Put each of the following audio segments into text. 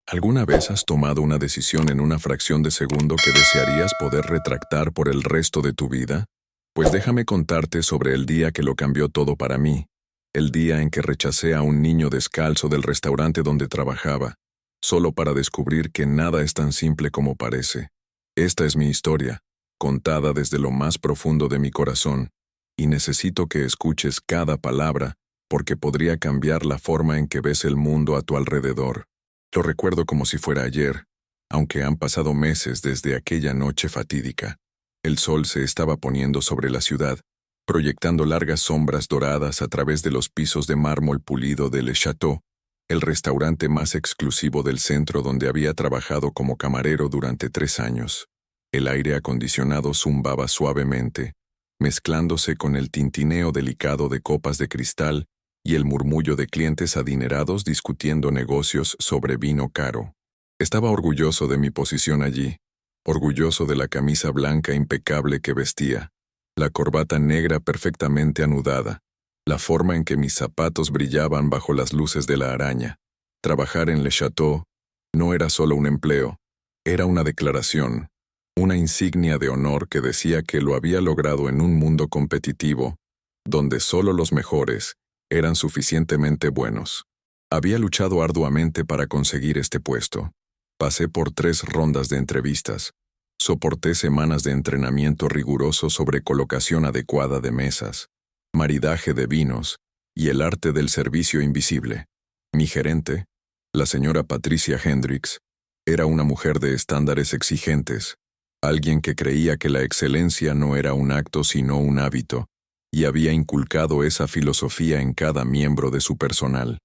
¿Alguna vez has tomado una decisión en una fracción de segundo que desearías poder retractar por el resto de tu vida? Pues déjame contarte sobre el día que lo cambió todo para mí, el día en que rechacé a un niño descalzo del restaurante donde trabajaba, solo para descubrir que nada es tan simple como parece. Esta es mi historia, contada desde lo más profundo de mi corazón, y necesito que escuches cada palabra, porque podría cambiar la forma en que ves el mundo a tu alrededor. Lo recuerdo como si fuera ayer, aunque han pasado meses desde aquella noche fatídica. El sol se estaba poniendo sobre la ciudad, proyectando largas sombras doradas a través de los pisos de mármol pulido de Le Chateau, el restaurante más exclusivo del centro donde había trabajado como camarero durante 3 años. El aire acondicionado zumbaba suavemente, mezclándose con el tintineo delicado de copas de cristal y el murmullo de clientes adinerados discutiendo negocios sobre vino caro. Estaba orgulloso de mi posición allí, orgulloso de la camisa blanca impecable que vestía, la corbata negra perfectamente anudada, la forma en que mis zapatos brillaban bajo las luces de la araña. Trabajar en Le Chateau no era solo un empleo, era una declaración, una insignia de honor que decía que lo había logrado en un mundo competitivo, donde solo los mejores eran suficientemente buenos. Había luchado arduamente para conseguir este puesto. Pasé por 3 rondas de entrevistas. Soporté semanas de entrenamiento riguroso sobre colocación adecuada de mesas, maridaje de vinos y el arte del servicio invisible. Mi gerente, la señora Patricia Hendricks, era una mujer de estándares exigentes, alguien que creía que la excelencia no era un acto sino un hábito, y había inculcado esa filosofía en cada miembro de su personal.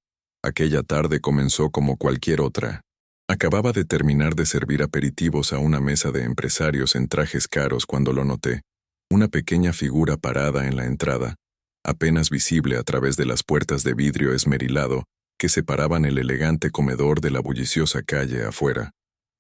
Aquella tarde comenzó como cualquier otra. Acababa de terminar de servir aperitivos a una mesa de empresarios en trajes caros cuando lo noté. Una pequeña figura parada en la entrada, apenas visible a través de las puertas de vidrio esmerilado que separaban el elegante comedor de la bulliciosa calle afuera.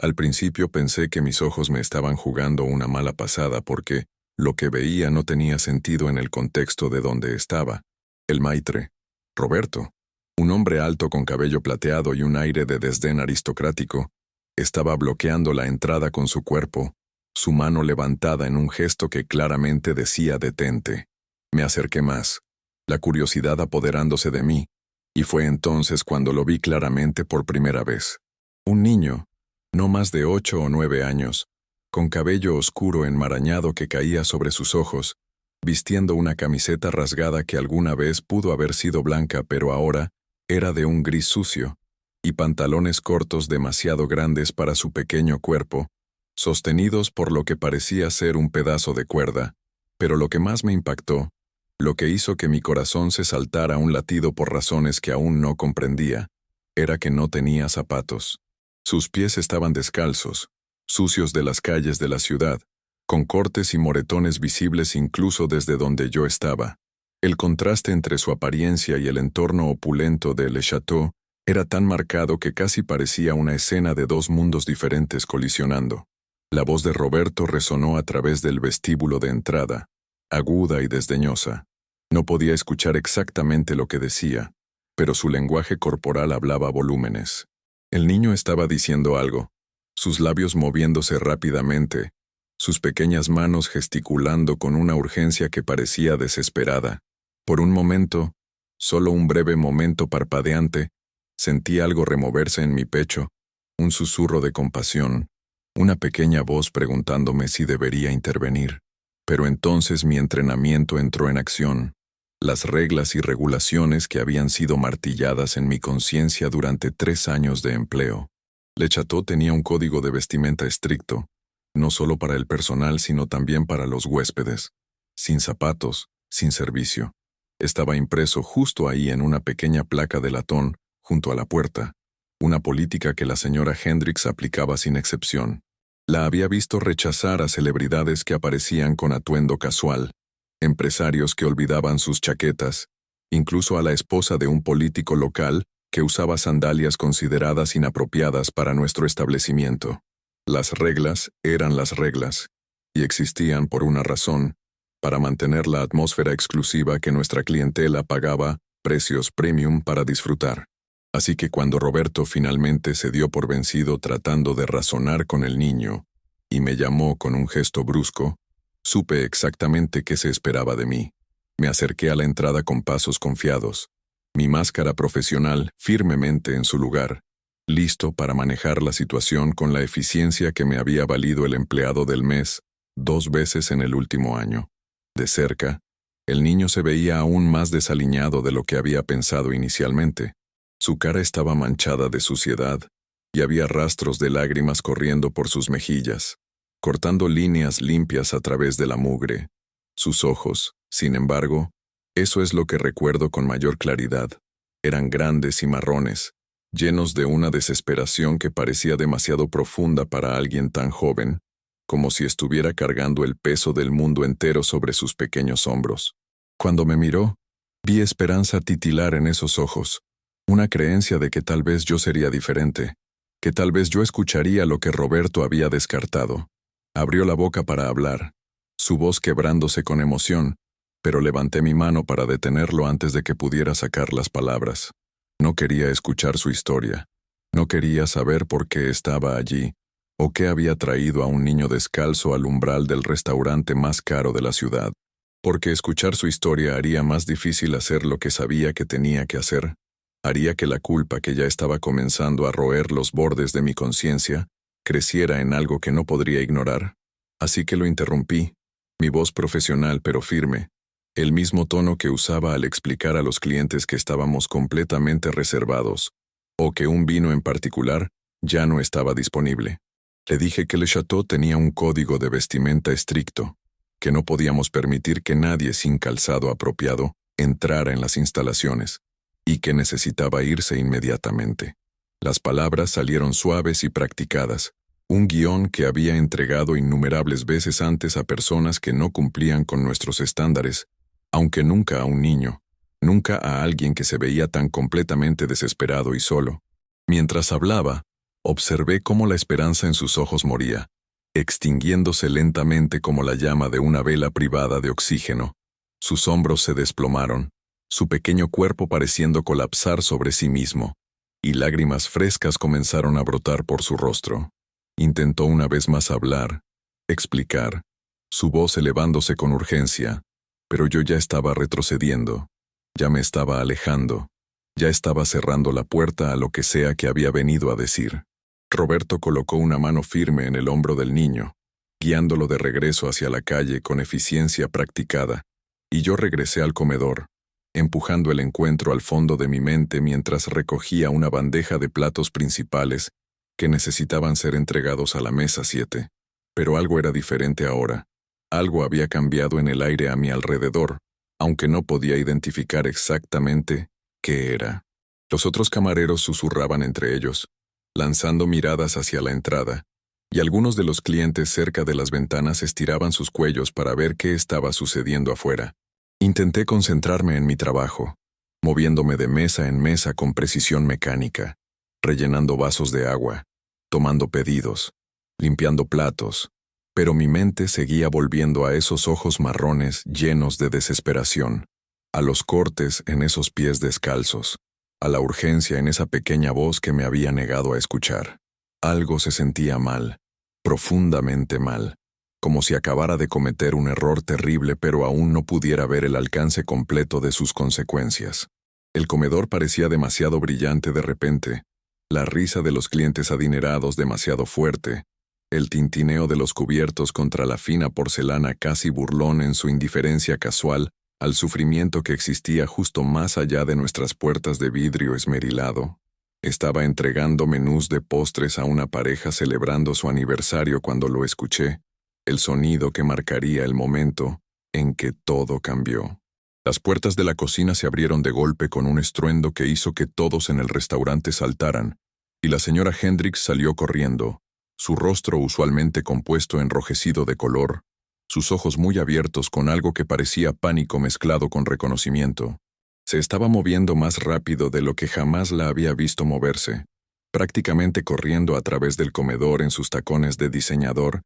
Al principio pensé que mis ojos me estaban jugando una mala pasada porque lo que veía no tenía sentido en el contexto de donde estaba. El maitre, Roberto, un hombre alto con cabello plateado y un aire de desdén aristocrático, estaba bloqueando la entrada con su cuerpo, su mano levantada en un gesto que claramente decía detente. Me acerqué más, la curiosidad apoderándose de mí, y fue entonces cuando lo vi claramente por primera vez. Un niño, no más de 8 o 9 años, con cabello oscuro enmarañado que caía sobre sus ojos, vistiendo una camiseta rasgada que alguna vez pudo haber sido blanca pero ahora era de un gris sucio, y pantalones cortos demasiado grandes para su pequeño cuerpo, sostenidos por lo que parecía ser un pedazo de cuerda, pero lo que más me impactó, lo que hizo que mi corazón se saltara un latido por razones que aún no comprendía, era que no tenía zapatos. Sus pies estaban descalzos, sucios de las calles de la ciudad, con cortes y moretones visibles incluso desde donde yo estaba. El contraste entre su apariencia y el entorno opulento de Le Chateau era tan marcado que casi parecía una escena de 2 mundos diferentes colisionando. La voz de Roberto resonó a través del vestíbulo de entrada, aguda y desdeñosa. No podía escuchar exactamente lo que decía, pero su lenguaje corporal hablaba a volúmenes. El niño estaba diciendo algo, sus labios moviéndose rápidamente, sus pequeñas manos gesticulando con una urgencia que parecía desesperada. Por un momento, solo un breve momento parpadeante, sentí algo removerse en mi pecho, un susurro de compasión, una pequeña voz preguntándome si debería intervenir. Pero entonces mi entrenamiento entró en acción. Las reglas y regulaciones que habían sido martilladas en mi conciencia durante 3 años de empleo. Le Chateau tenía un código de vestimenta estricto, no solo para el personal sino también para los huéspedes. Sin zapatos, sin servicio. Estaba impreso justo ahí en una pequeña placa de latón, junto a la puerta, una política que la señora Hendricks aplicaba sin excepción. La había visto rechazar a celebridades que aparecían con atuendo casual, empresarios que olvidaban sus chaquetas, incluso a la esposa de un político local que usaba sandalias consideradas inapropiadas para nuestro establecimiento. Las reglas eran las reglas, y existían por una razón, para mantener la atmósfera exclusiva que nuestra clientela pagaba precios premium para disfrutar. Así que cuando Roberto finalmente se dio por vencido tratando de razonar con el niño, y me llamó con un gesto brusco, supe exactamente qué se esperaba de mí. Me acerqué a la entrada con pasos confiados, mi máscara profesional firmemente en su lugar, listo para manejar la situación con la eficiencia que me había valido el empleado del mes 2 veces en el último año. De cerca, el niño se veía aún más desaliñado de lo que había pensado inicialmente. Su cara estaba manchada de suciedad, y había rastros de lágrimas corriendo por sus mejillas, cortando líneas limpias a través de la mugre. Sus ojos, sin embargo, eso es lo que recuerdo con mayor claridad, eran grandes y marrones, llenos de una desesperación que parecía demasiado profunda para alguien tan joven, como si estuviera cargando el peso del mundo entero sobre sus pequeños hombros. Cuando me miró, vi esperanza titilar en esos ojos, una creencia de que tal vez yo sería diferente, que tal vez yo escucharía lo que Roberto había descartado. Abrió la boca para hablar, su voz quebrándose con emoción, pero levanté mi mano para detenerlo antes de que pudiera sacar las palabras. No quería escuchar su historia, no quería saber por qué estaba allí, o qué había traído a un niño descalzo al umbral del restaurante más caro de la ciudad, porque escuchar su historia haría más difícil hacer lo que sabía que tenía que hacer, haría que la culpa que ya estaba comenzando a roer los bordes de mi conciencia creciera en algo que no podría ignorar. Así que lo interrumpí, mi voz profesional pero firme, el mismo tono que usaba al explicar a los clientes que estábamos completamente reservados, o que un vino en particular ya no estaba disponible. Le dije que Le Chateau tenía un código de vestimenta estricto, que no podíamos permitir que nadie sin calzado apropiado entrara en las instalaciones, y que necesitaba irse inmediatamente. Las palabras salieron suaves y practicadas, un guión que había entregado innumerables veces antes a personas que no cumplían con nuestros estándares, aunque nunca a un niño, nunca a alguien que se veía tan completamente desesperado y solo. Mientras hablaba, observé cómo la esperanza en sus ojos moría, extinguiéndose lentamente como la llama de una vela privada de oxígeno. Sus hombros se desplomaron, su pequeño cuerpo pareciendo colapsar sobre sí mismo, y lágrimas frescas comenzaron a brotar por su rostro. Intentó una vez más hablar, explicar, su voz elevándose con urgencia, pero yo ya estaba retrocediendo, ya me estaba alejando, ya estaba cerrando la puerta a lo que sea que había venido a decir. Roberto colocó una mano firme en el hombro del niño, guiándolo de regreso hacia la calle con eficiencia practicada, y yo regresé al comedor, empujando el encuentro al fondo de mi mente mientras recogía una bandeja de platos principales que necesitaban ser entregados a la mesa 7. Pero algo era diferente ahora. Algo había cambiado en el aire a mi alrededor, aunque no podía identificar exactamente qué era. Los otros camareros susurraban entre ellos, lanzando miradas hacia la entrada, y algunos de los clientes cerca de las ventanas estiraban sus cuellos para ver qué estaba sucediendo afuera. Intenté concentrarme en mi trabajo, moviéndome de mesa en mesa con precisión mecánica, rellenando vasos de agua, tomando pedidos, limpiando platos, pero mi mente seguía volviendo a esos ojos marrones llenos de desesperación, a los cortes en esos pies descalzos, a la urgencia en esa pequeña voz que me había negado a escuchar. Algo se sentía mal, profundamente mal, como si acabara de cometer un error terrible pero aún no pudiera ver el alcance completo de sus consecuencias. El comedor parecía demasiado brillante de repente, la risa de los clientes adinerados demasiado fuerte, el tintineo de los cubiertos contra la fina porcelana casi burlón en su indiferencia casual al sufrimiento que existía justo más allá de nuestras puertas de vidrio esmerilado. Estaba entregando menús de postres a una pareja celebrando su aniversario cuando lo escuché, el sonido que marcaría el momento en que todo cambió. Las puertas de la cocina se abrieron de golpe con un estruendo que hizo que todos en el restaurante saltaran, y la señora Hendricks salió corriendo, su rostro usualmente compuesto enrojecido de color, sus ojos muy abiertos con algo que parecía pánico mezclado con reconocimiento. Se estaba moviendo más rápido de lo que jamás la había visto moverse, prácticamente corriendo a través del comedor en sus tacones de diseñador,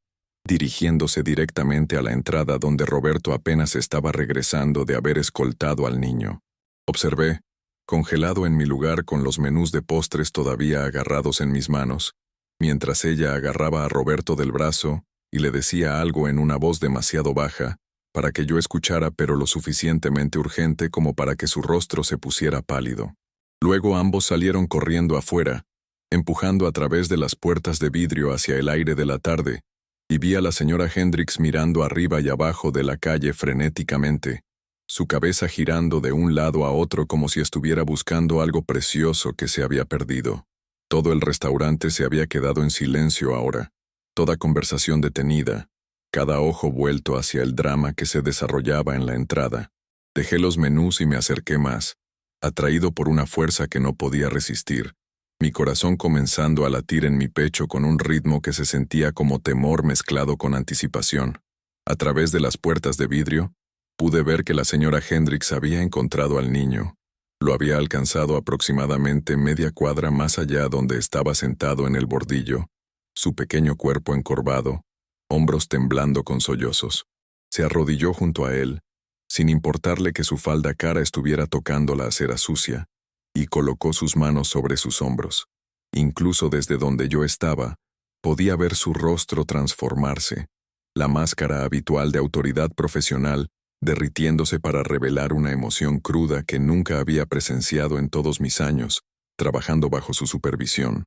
dirigiéndose directamente a la entrada donde Roberto apenas estaba regresando de haber escoltado al niño. Observé, congelado en mi lugar con los menús de postres todavía agarrados en mis manos, mientras ella agarraba a Roberto del brazo y le decía algo en una voz demasiado baja, para que yo escuchara pero lo suficientemente urgente como para que su rostro se pusiera pálido. Luego ambos salieron corriendo afuera, empujando a través de las puertas de vidrio hacia el aire de la tarde, y vi a la señora Hendricks mirando arriba y abajo de la calle frenéticamente, su cabeza girando de un lado a otro como si estuviera buscando algo precioso que se había perdido. Todo el restaurante se había quedado en silencio ahora, toda conversación detenida, cada ojo vuelto hacia el drama que se desarrollaba en la entrada. Dejé los menús y me acerqué más, atraído por una fuerza que no podía resistir, mi corazón comenzando a latir en mi pecho con un ritmo que se sentía como temor mezclado con anticipación. A través de las puertas de vidrio, pude ver que la señora Hendricks había encontrado al niño. Lo había alcanzado aproximadamente media cuadra más allá donde estaba sentado en el bordillo, su pequeño cuerpo encorvado, hombros temblando con sollozos. Se arrodilló junto a él, sin importarle que su falda cara estuviera tocando la acera sucia, y colocó sus manos sobre sus hombros. Incluso desde donde yo estaba, podía ver su rostro transformarse, la máscara habitual de autoridad profesional derritiéndose para revelar una emoción cruda que nunca había presenciado en todos mis años, trabajando bajo su supervisión.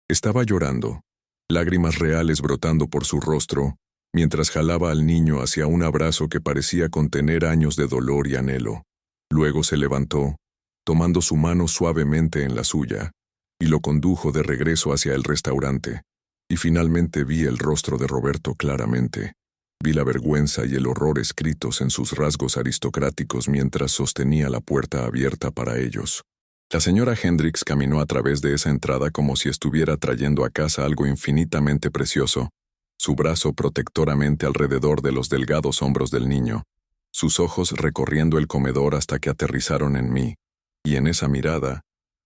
Estaba llorando, lágrimas reales brotando por su rostro, mientras jalaba al niño hacia un abrazo que parecía contener años de dolor y anhelo. Luego se levantó, tomando su mano suavemente en la suya, y lo condujo de regreso hacia el restaurante. Y finalmente vi el rostro de Roberto claramente. Vi la vergüenza y el horror escritos en sus rasgos aristocráticos mientras sostenía la puerta abierta para ellos. La señora Hendricks caminó a través de esa entrada como si estuviera trayendo a casa algo infinitamente precioso, su brazo protectoramente alrededor de los delgados hombros del niño, sus ojos recorriendo el comedor hasta que aterrizaron en mí, y en esa mirada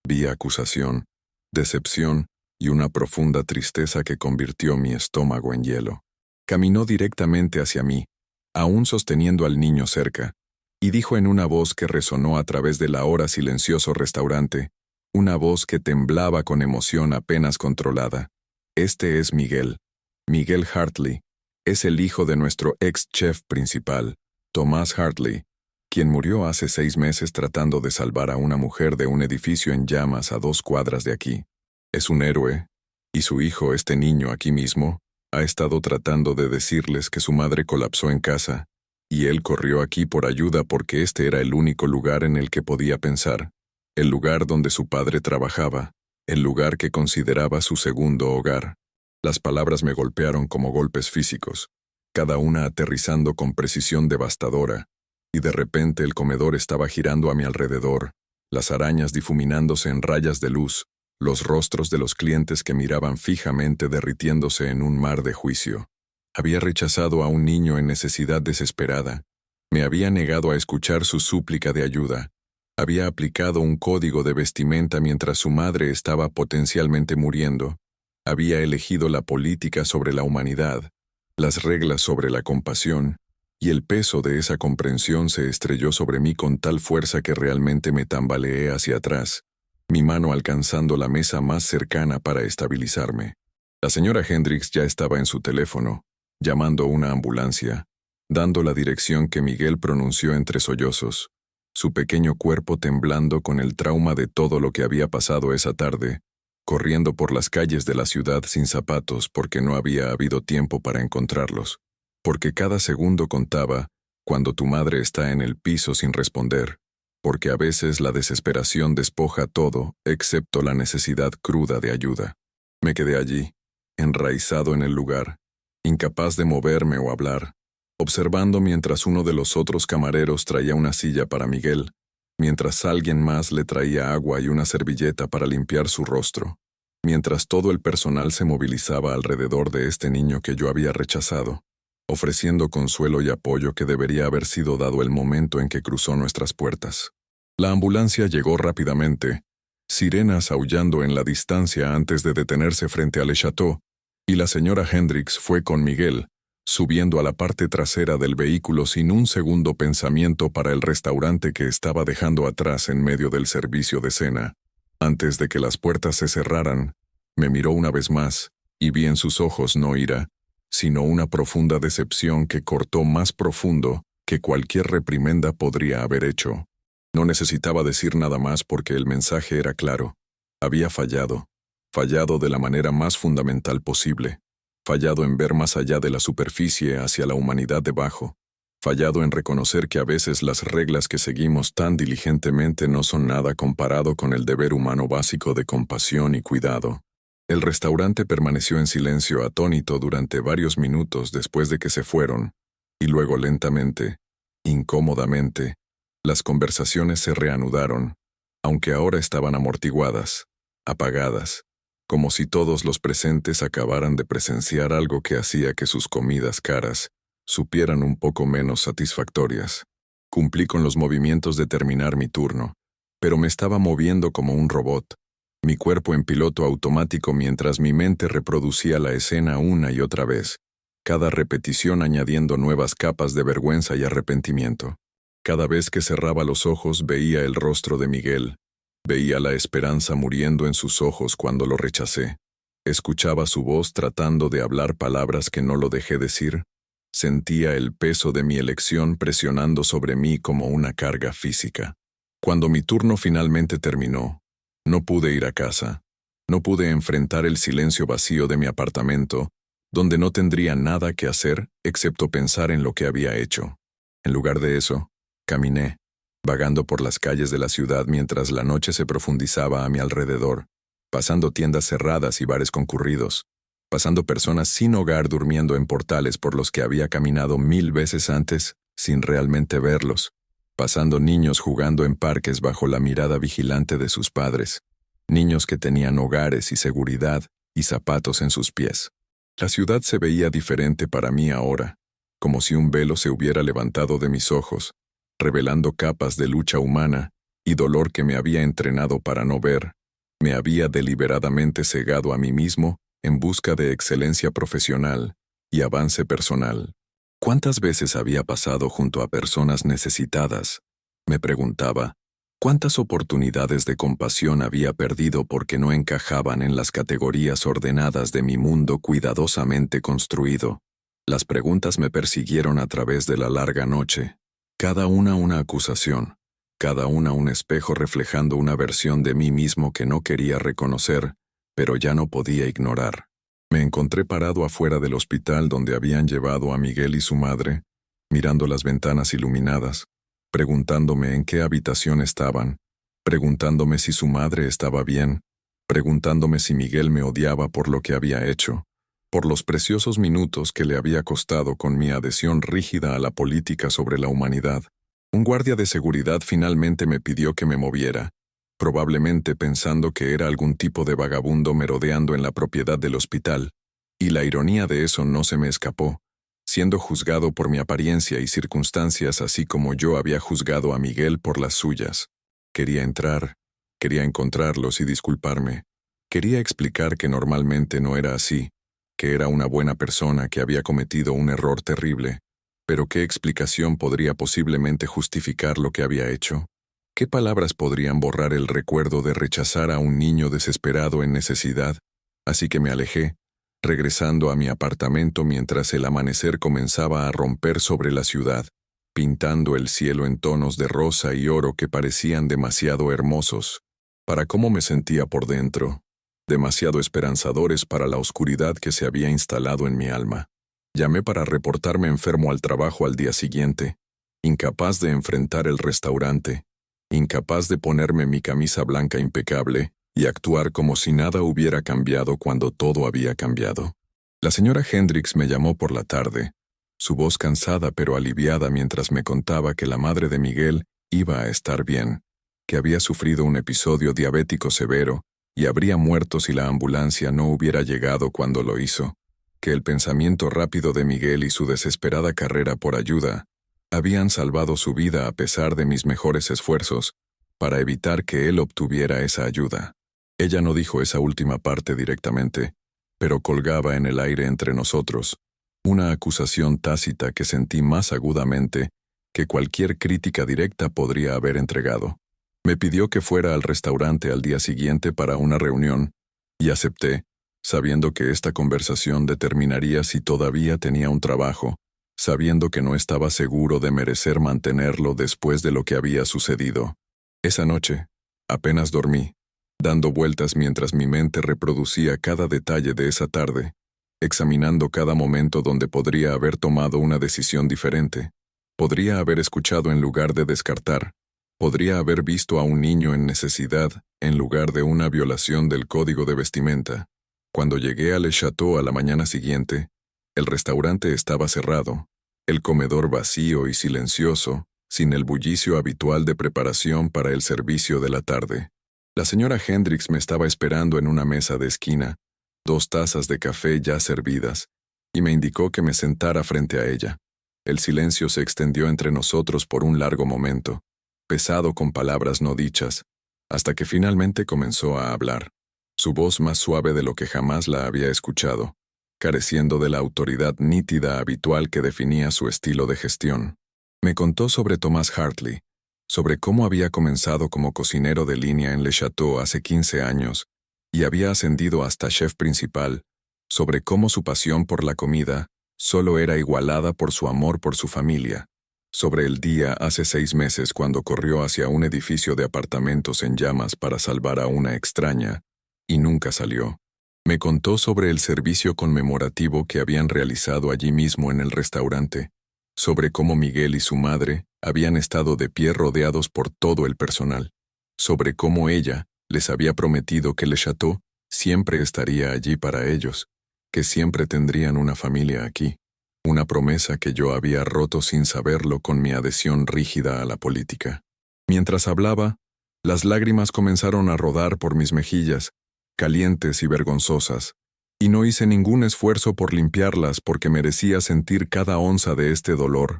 vi acusación, decepción y una profunda tristeza que convirtió mi estómago en hielo. Caminó directamente hacia mí, aún sosteniendo al niño cerca, y dijo en una voz que resonó a través del ahora silencioso restaurante, una voz que temblaba con emoción apenas controlada. Este es Miguel. Miguel Hartley. Es el hijo de nuestro ex-chef principal, Tomás Hartley, quien murió hace 6 meses tratando de salvar a una mujer de un edificio en llamas a 2 cuadras de aquí. Es un héroe, y su hijo, este niño aquí mismo, ha estado tratando de decirles que su madre colapsó en casa, y él corrió aquí por ayuda porque este era el único lugar en el que podía pensar, el lugar donde su padre trabajaba, el lugar que consideraba su segundo hogar. Las palabras me golpearon como golpes físicos, cada una aterrizando con precisión devastadora, y de repente el comedor estaba girando a mi alrededor, las arañas difuminándose en rayas de luz, los rostros de los clientes que miraban fijamente derritiéndose en un mar de juicio. Había rechazado a un niño en necesidad desesperada. Me había negado a escuchar su súplica de ayuda. Había aplicado un código de vestimenta mientras su madre estaba potencialmente muriendo. Había elegido la política sobre la humanidad, las reglas sobre la compasión, y el peso de esa comprensión se estrelló sobre mí con tal fuerza que realmente me tambaleé hacia atrás, mi mano alcanzando la mesa más cercana para estabilizarme. La señora Hendricks ya estaba en su teléfono, llamando una ambulancia, dando la dirección que Miguel pronunció entre sollozos, su pequeño cuerpo temblando con el trauma de todo lo que había pasado esa tarde, corriendo por las calles de la ciudad sin zapatos porque no había habido tiempo para encontrarlos, porque cada segundo contaba cuando tu madre está en el piso sin responder, porque a veces la desesperación despoja todo excepto la necesidad cruda de ayuda. Me quedé allí, enraizado en el lugar, incapaz de moverme o hablar, observando mientras uno de los otros camareros traía una silla para Miguel, mientras alguien más le traía agua y una servilleta para limpiar su rostro, mientras todo el personal se movilizaba alrededor de este niño que yo había rechazado, ofreciendo consuelo y apoyo que debería haber sido dado el momento en que cruzó nuestras puertas. La ambulancia llegó rápidamente, sirenas aullando en la distancia antes de detenerse frente al Chateau, y la señora Hendricks fue con Miguel, subiendo a la parte trasera del vehículo sin un segundo pensamiento para el restaurante que estaba dejando atrás en medio del servicio de cena. Antes de que las puertas se cerraran, me miró una vez más, y vi en sus ojos no ira, sino una profunda decepción que cortó más profundo que cualquier reprimenda podría haber hecho. No necesitaba decir nada más porque el mensaje era claro. Había fallado de la manera más fundamental posible, fallado en ver más allá de la superficie hacia la humanidad debajo, fallado en reconocer que a veces las reglas que seguimos tan diligentemente no son nada comparado con el deber humano básico de compasión y cuidado. El restaurante permaneció en silencio atónito durante varios minutos después de que se fueron, y luego lentamente, incómodamente, las conversaciones se reanudaron, aunque ahora estaban amortiguadas, apagadas, como si todos los presentes acabaran de presenciar algo que hacía que sus comidas caras supieran un poco menos satisfactorias. Cumplí con los movimientos de terminar mi turno, pero me estaba moviendo como un robot, mi cuerpo en piloto automático mientras mi mente reproducía la escena una y otra vez, cada repetición añadiendo nuevas capas de vergüenza y arrepentimiento. Cada vez que cerraba los ojos veía el rostro de Miguel, veía la esperanza muriendo en sus ojos cuando lo rechacé. Escuchaba su voz tratando de hablar palabras que no lo dejé decir. Sentía el peso de mi elección presionando sobre mí como una carga física. Cuando mi turno finalmente terminó, no pude ir a casa. No pude enfrentar el silencio vacío de mi apartamento, donde no tendría nada que hacer excepto pensar en lo que había hecho. En lugar de eso, caminé, vagando por las calles de la ciudad mientras la noche se profundizaba a mi alrededor, pasando tiendas cerradas y bares concurridos, pasando personas sin hogar durmiendo en portales por los que había caminado 1000 veces antes sin realmente verlos, pasando niños jugando en parques bajo la mirada vigilante de sus padres, niños que tenían hogares y seguridad y zapatos en sus pies. La ciudad se veía diferente para mí ahora, como si un velo se hubiera levantado de mis ojos, revelando capas de lucha humana y dolor que me había entrenado para no ver. Me había deliberadamente cegado a mí mismo en busca de excelencia profesional y avance personal. ¿Cuántas veces había pasado junto a personas necesitadas? Me preguntaba. ¿Cuántas oportunidades de compasión había perdido porque no encajaban en las categorías ordenadas de mi mundo cuidadosamente construido? Las preguntas me persiguieron a través de la larga noche, cada una acusación, cada una un espejo reflejando una versión de mí mismo que no quería reconocer, pero ya no podía ignorar. Me encontré parado afuera del hospital donde habían llevado a Miguel y su madre, mirando las ventanas iluminadas, preguntándome en qué habitación estaban, preguntándome si su madre estaba bien, preguntándome si Miguel me odiaba por lo que había hecho, por los preciosos minutos que le había costado con mi adhesión rígida a la política sobre la humanidad. Un guardia de seguridad finalmente me pidió que me moviera, probablemente pensando que era algún tipo de vagabundo merodeando en la propiedad del hospital, y la ironía de eso no se me escapó, siendo juzgado por mi apariencia y circunstancias así como yo había juzgado a Miguel por las suyas. Quería entrar, quería encontrarlos y disculparme. Quería explicar que normalmente no era así, que era una buena persona que había cometido un error terrible, pero ¿qué explicación podría posiblemente justificar lo que había hecho? ¿Qué palabras podrían borrar el recuerdo de rechazar a un niño desesperado en necesidad? Así que me alejé, regresando a mi apartamento mientras el amanecer comenzaba a romper sobre la ciudad, pintando el cielo en tonos de rosa y oro que parecían demasiado hermosos para cómo me sentía por dentro, demasiado esperanzadores para la oscuridad que se había instalado en mi alma. Llamé para reportarme enfermo al trabajo al día siguiente, incapaz de enfrentar el restaurante, incapaz de ponerme mi camisa blanca impecable y actuar como si nada hubiera cambiado cuando todo había cambiado. La señora Hendricks me llamó por la tarde, su voz cansada pero aliviada mientras me contaba que la madre de Miguel iba a estar bien, que había sufrido un episodio diabético severo y habría muerto si la ambulancia no hubiera llegado cuando lo hizo, que el pensamiento rápido de Miguel y su desesperada carrera por ayuda habían salvado su vida a pesar de mis mejores esfuerzos para evitar que él obtuviera esa ayuda. Ella no dijo esa última parte directamente, pero colgaba en el aire entre nosotros, Una acusación tácita que sentí más agudamente que cualquier crítica directa podría haber entregado. Me pidió que fuera al restaurante al día siguiente para una reunión, y acepté, sabiendo que esta conversación determinaría si todavía tenía un trabajo, sabiendo que no estaba seguro de merecer mantenerlo después de lo que había sucedido. Esa noche, apenas dormí, dando vueltas mientras mi mente reproducía cada detalle de esa tarde, examinando cada momento donde podría haber tomado una decisión diferente. Podría haber escuchado en lugar de descartar. Podría haber visto a un niño en necesidad en lugar de una violación del código de vestimenta. Cuando llegué al Chateau a la mañana siguiente, el restaurante estaba cerrado, el comedor vacío y silencioso, sin el bullicio habitual de preparación para el servicio de la tarde. La señora Hendricks me estaba esperando en una mesa de esquina, 2 tazas de café ya servidas, y me indicó que me sentara frente a ella. El silencio se extendió entre nosotros por un largo momento, pesado con palabras no dichas, hasta que finalmente comenzó a hablar. Su voz más suave de lo que jamás la había escuchado, careciendo de la autoridad nítida habitual que definía su estilo de gestión. Me contó sobre Thomas Hartley, sobre cómo había comenzado como cocinero de línea en Le Chateau hace 15 años y había ascendido hasta chef principal, sobre cómo su pasión por la comida solo era igualada por su amor por su familia, sobre el día hace 6 meses cuando corrió hacia un edificio de apartamentos en llamas para salvar a una extraña, y nunca salió. Me contó sobre el servicio conmemorativo que habían realizado allí mismo en el restaurante, sobre cómo Miguel y su madre habían estado de pie rodeados por todo el personal, sobre cómo ella les había prometido que Le Chateau siempre estaría allí para ellos, que siempre tendrían una familia aquí, una promesa que yo había roto sin saberlo con mi adhesión rígida a la política. Mientras hablaba, las lágrimas comenzaron a rodar por mis mejillas, calientes y vergonzosas, y no hice ningún esfuerzo por limpiarlas porque merecía sentir cada onza de este dolor,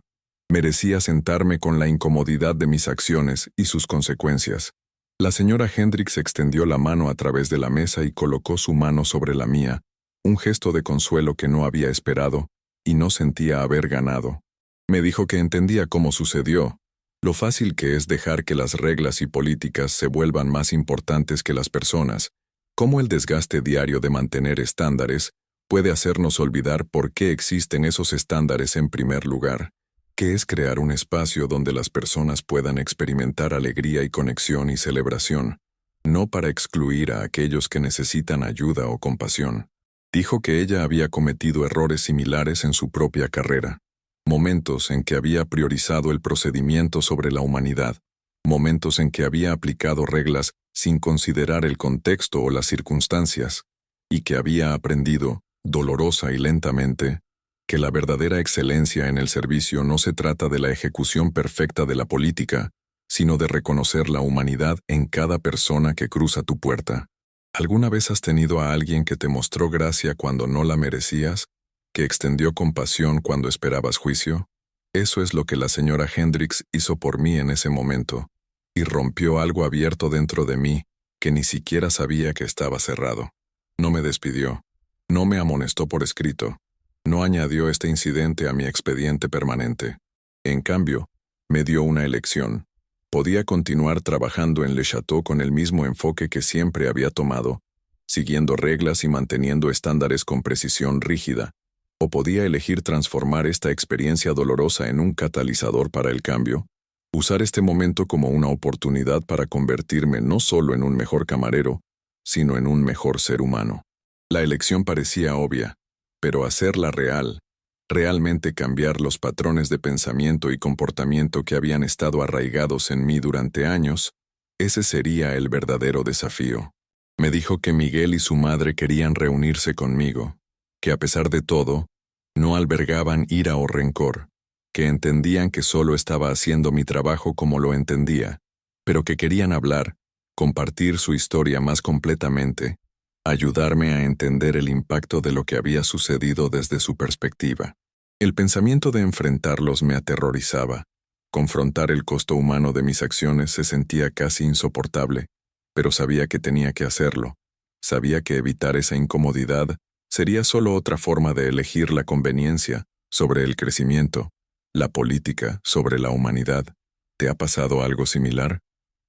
merecía sentarme con la incomodidad de mis acciones y sus consecuencias. La señora Hendricks extendió la mano a través de la mesa y colocó su mano sobre la mía, un gesto de consuelo que no había esperado y no sentía haber ganado. Me dijo que entendía cómo sucedió, lo fácil que es dejar que las reglas y políticas se vuelvan más importantes que las personas, cómo el desgaste diario de mantener estándares puede hacernos olvidar por qué existen esos estándares en primer lugar, que es crear un espacio donde las personas puedan experimentar alegría y conexión y celebración, no para excluir a aquellos que necesitan ayuda o compasión. Dijo que ella había cometido errores similares en su propia carrera, momentos en que había priorizado el procedimiento sobre la humanidad, momentos en que había aplicado reglas sin considerar el contexto o las circunstancias, y que había aprendido, dolorosa y lentamente, que la verdadera excelencia en el servicio no se trata de la ejecución perfecta de la política, sino de reconocer la humanidad en cada persona que cruza tu puerta. ¿Alguna vez has tenido a alguien que te mostró gracia cuando no la merecías, que extendió compasión cuando esperabas juicio? Eso es lo que la señora Hendricks hizo por mí en ese momento, y rompió algo abierto dentro de mí que ni siquiera sabía que estaba cerrado. No me despidió, no me amonestó por escrito, no añadió este incidente a mi expediente permanente. En cambio, me dio una elección. Podía continuar trabajando en Le Chateau con el mismo enfoque que siempre había tomado, siguiendo reglas y manteniendo estándares con precisión rígida, o podía elegir transformar esta experiencia dolorosa en un catalizador para el cambio, usar este momento como una oportunidad para convertirme no solo en un mejor camarero, sino en un mejor ser humano. La elección parecía obvia, pero hacerla real, realmente cambiar los patrones de pensamiento y comportamiento que habían estado arraigados en mí durante años, ese sería el verdadero desafío. Me dijo que Miguel y su madre querían reunirse conmigo, que a pesar de todo, no albergaban ira o rencor, que entendían que solo estaba haciendo mi trabajo como lo entendía, pero que querían hablar, compartir su historia más completamente, ayudarme a entender el impacto de lo que había sucedido desde su perspectiva. El pensamiento de enfrentarlos me aterrorizaba. Confrontar el costo humano de mis acciones se sentía casi insoportable, pero sabía que tenía que hacerlo. Sabía que evitar esa incomodidad Sería solo otra forma de elegir la conveniencia sobre el crecimiento, la política sobre la humanidad. ¿Te ha pasado algo similar?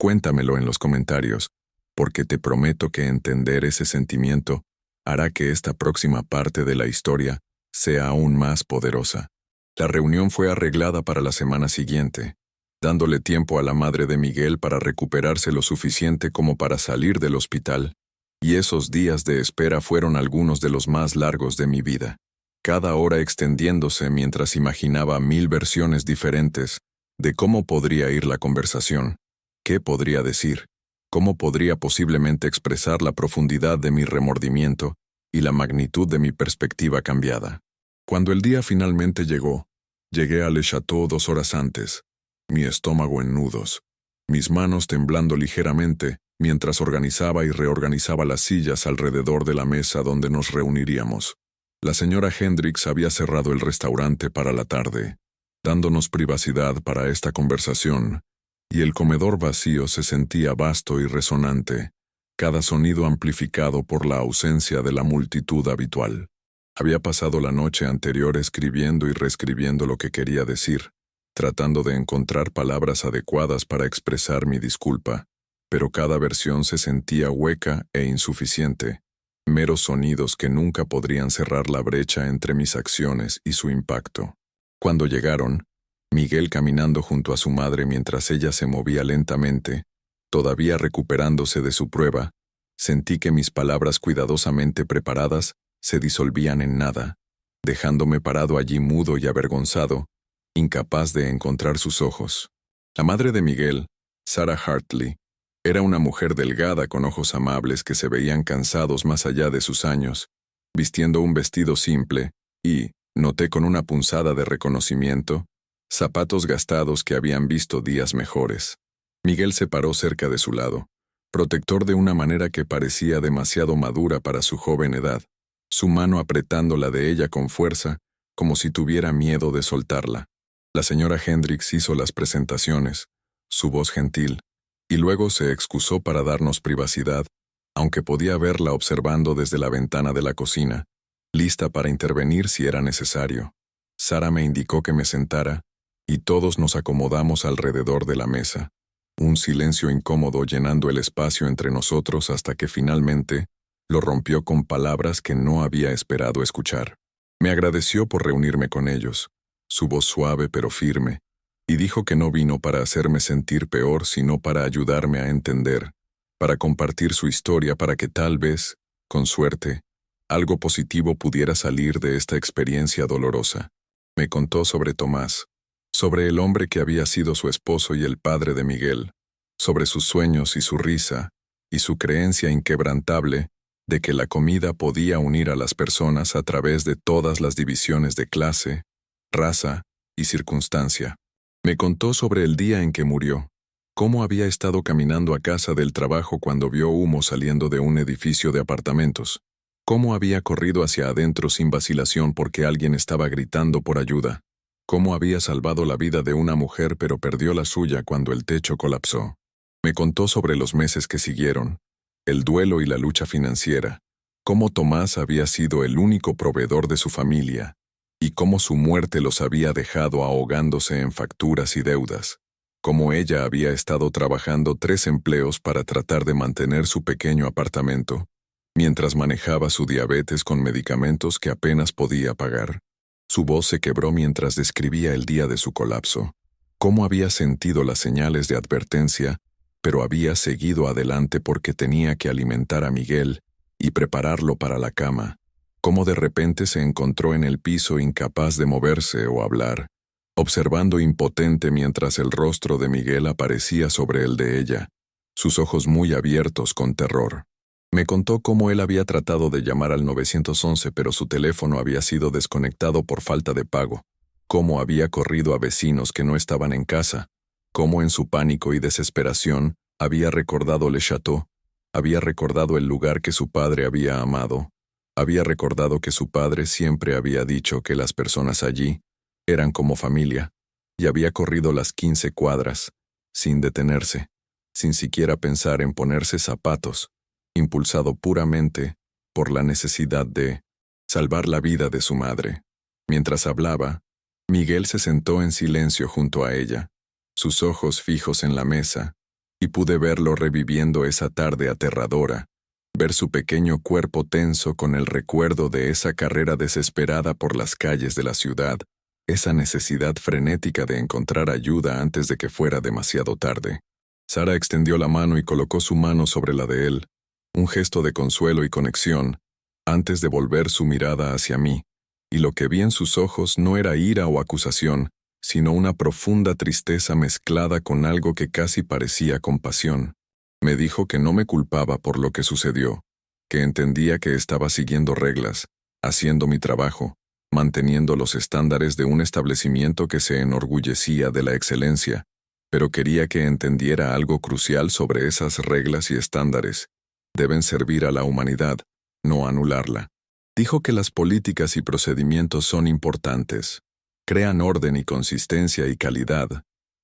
Cuéntamelo en los comentarios, porque te prometo que entender ese sentimiento hará que esta próxima parte de la historia sea aún más poderosa. La reunión fue arreglada para la semana siguiente, dándole tiempo a la madre de Miguel para recuperarse lo suficiente como para salir del hospital. Y esos días de espera fueron algunos de los más largos de mi vida, cada hora extendiéndose mientras imaginaba 1000 versiones diferentes de cómo podría ir la conversación, qué podría decir, cómo podría posiblemente expresar la profundidad de mi remordimiento y la magnitud de mi perspectiva cambiada. Cuando el día finalmente llegó, llegué a Le Château 2 horas antes, mi estómago en nudos, mis manos temblando ligeramente mientras organizaba y reorganizaba las sillas alrededor de la mesa donde nos reuniríamos. La señora Hendricks había cerrado el restaurante para la tarde, dándonos privacidad para esta conversación, y el comedor vacío se sentía vasto y resonante, cada sonido amplificado por la ausencia de la multitud habitual. Había pasado la noche anterior escribiendo y reescribiendo lo que quería decir, tratando de encontrar palabras adecuadas para expresar mi disculpa, pero cada versión se sentía hueca e insuficiente, meros sonidos que nunca podrían cerrar la brecha entre mis acciones y su impacto. Cuando llegaron, Miguel caminando junto a su madre mientras ella se movía lentamente, todavía recuperándose de su prueba, sentí que mis palabras cuidadosamente preparadas se disolvían en nada, dejándome parado allí mudo y avergonzado, incapaz de encontrar sus ojos. La madre de Miguel, Sarah Hartley, era una mujer delgada con ojos amables que se veían cansados más allá de sus años, vistiendo un vestido simple y, noté con una punzada de reconocimiento, zapatos gastados que habían visto días mejores. Miguel se paró cerca de su lado, protector de una manera que parecía demasiado madura para su joven edad, su mano apretando la de ella con fuerza, como si tuviera miedo de soltarla. La señora Hendricks hizo las presentaciones, su voz gentil, y luego se excusó para darnos privacidad, aunque podía verla observando desde la ventana de la cocina, lista para intervenir si era necesario. Sara me indicó que me sentara, y todos nos acomodamos alrededor de la mesa, un silencio incómodo llenando el espacio entre nosotros hasta que finalmente lo rompió con palabras que no había esperado escuchar. Me agradeció por reunirme con ellos, su voz suave pero firme, y dijo que no vino para hacerme sentir peor sino para ayudarme a entender, para compartir su historia para que tal vez, con suerte, algo positivo pudiera salir de esta experiencia dolorosa. Me contó sobre Tomás, sobre el hombre que había sido su esposo y el padre de Miguel, sobre sus sueños y su risa, y su creencia inquebrantable de que la comida podía unir a las personas a través de todas las divisiones de clase, raza y circunstancia. Me contó sobre el día en que murió, cómo había estado caminando a casa del trabajo cuando vio humo saliendo de un edificio de apartamentos, cómo había corrido hacia adentro sin vacilación porque alguien estaba gritando por ayuda, cómo había salvado la vida de una mujer pero perdió la suya cuando el techo colapsó. Me contó sobre los meses que siguieron, el duelo y la lucha financiera, cómo Tomás había sido el único proveedor de su familia, y cómo su muerte los había dejado ahogándose en facturas y deudas, cómo ella había estado trabajando 3 empleos para tratar de mantener su pequeño apartamento, mientras manejaba su diabetes con medicamentos que apenas podía pagar. Su voz se quebró mientras describía el día de su colapso, cómo había sentido las señales de advertencia, pero había seguido adelante porque tenía que alimentar a Miguel y prepararlo para la cama, cómo de repente se encontró en el piso incapaz de moverse o hablar, observando impotente mientras el rostro de Miguel aparecía sobre el de ella, sus ojos muy abiertos con terror. Me contó cómo él había tratado de llamar al 911 pero su teléfono había sido desconectado por falta de pago, cómo había corrido a vecinos que no estaban en casa, cómo en su pánico y desesperación había recordado Le Château, había recordado el lugar que su padre había amado, había recordado que su padre siempre había dicho que las personas allí eran como familia, y había corrido las 15 cuadras, sin detenerse, sin siquiera pensar en ponerse zapatos, impulsado puramente por la necesidad de salvar la vida de su madre. Mientras hablaba, Miguel se sentó en silencio junto a ella, sus ojos fijos en la mesa, y pude verlo reviviendo esa tarde aterradora, ver su pequeño cuerpo tenso con el recuerdo de esa carrera desesperada por las calles de la ciudad, esa necesidad frenética de encontrar ayuda antes de que fuera demasiado tarde. Sara extendió la mano y colocó su mano sobre la de él, un gesto de consuelo y conexión, antes de volver su mirada hacia mí, y lo que vi en sus ojos no era ira o acusación, sino una profunda tristeza mezclada con algo que casi parecía compasión. Me dijo que no me culpaba por lo que sucedió, que entendía que estaba siguiendo reglas, haciendo mi trabajo, manteniendo los estándares de un establecimiento que se enorgullecía de la excelencia, pero quería que entendiera algo crucial sobre esas reglas y estándares. Deben servir a la humanidad, no anularla. Dijo que las políticas y procedimientos son importantes, crean orden y consistencia y calidad,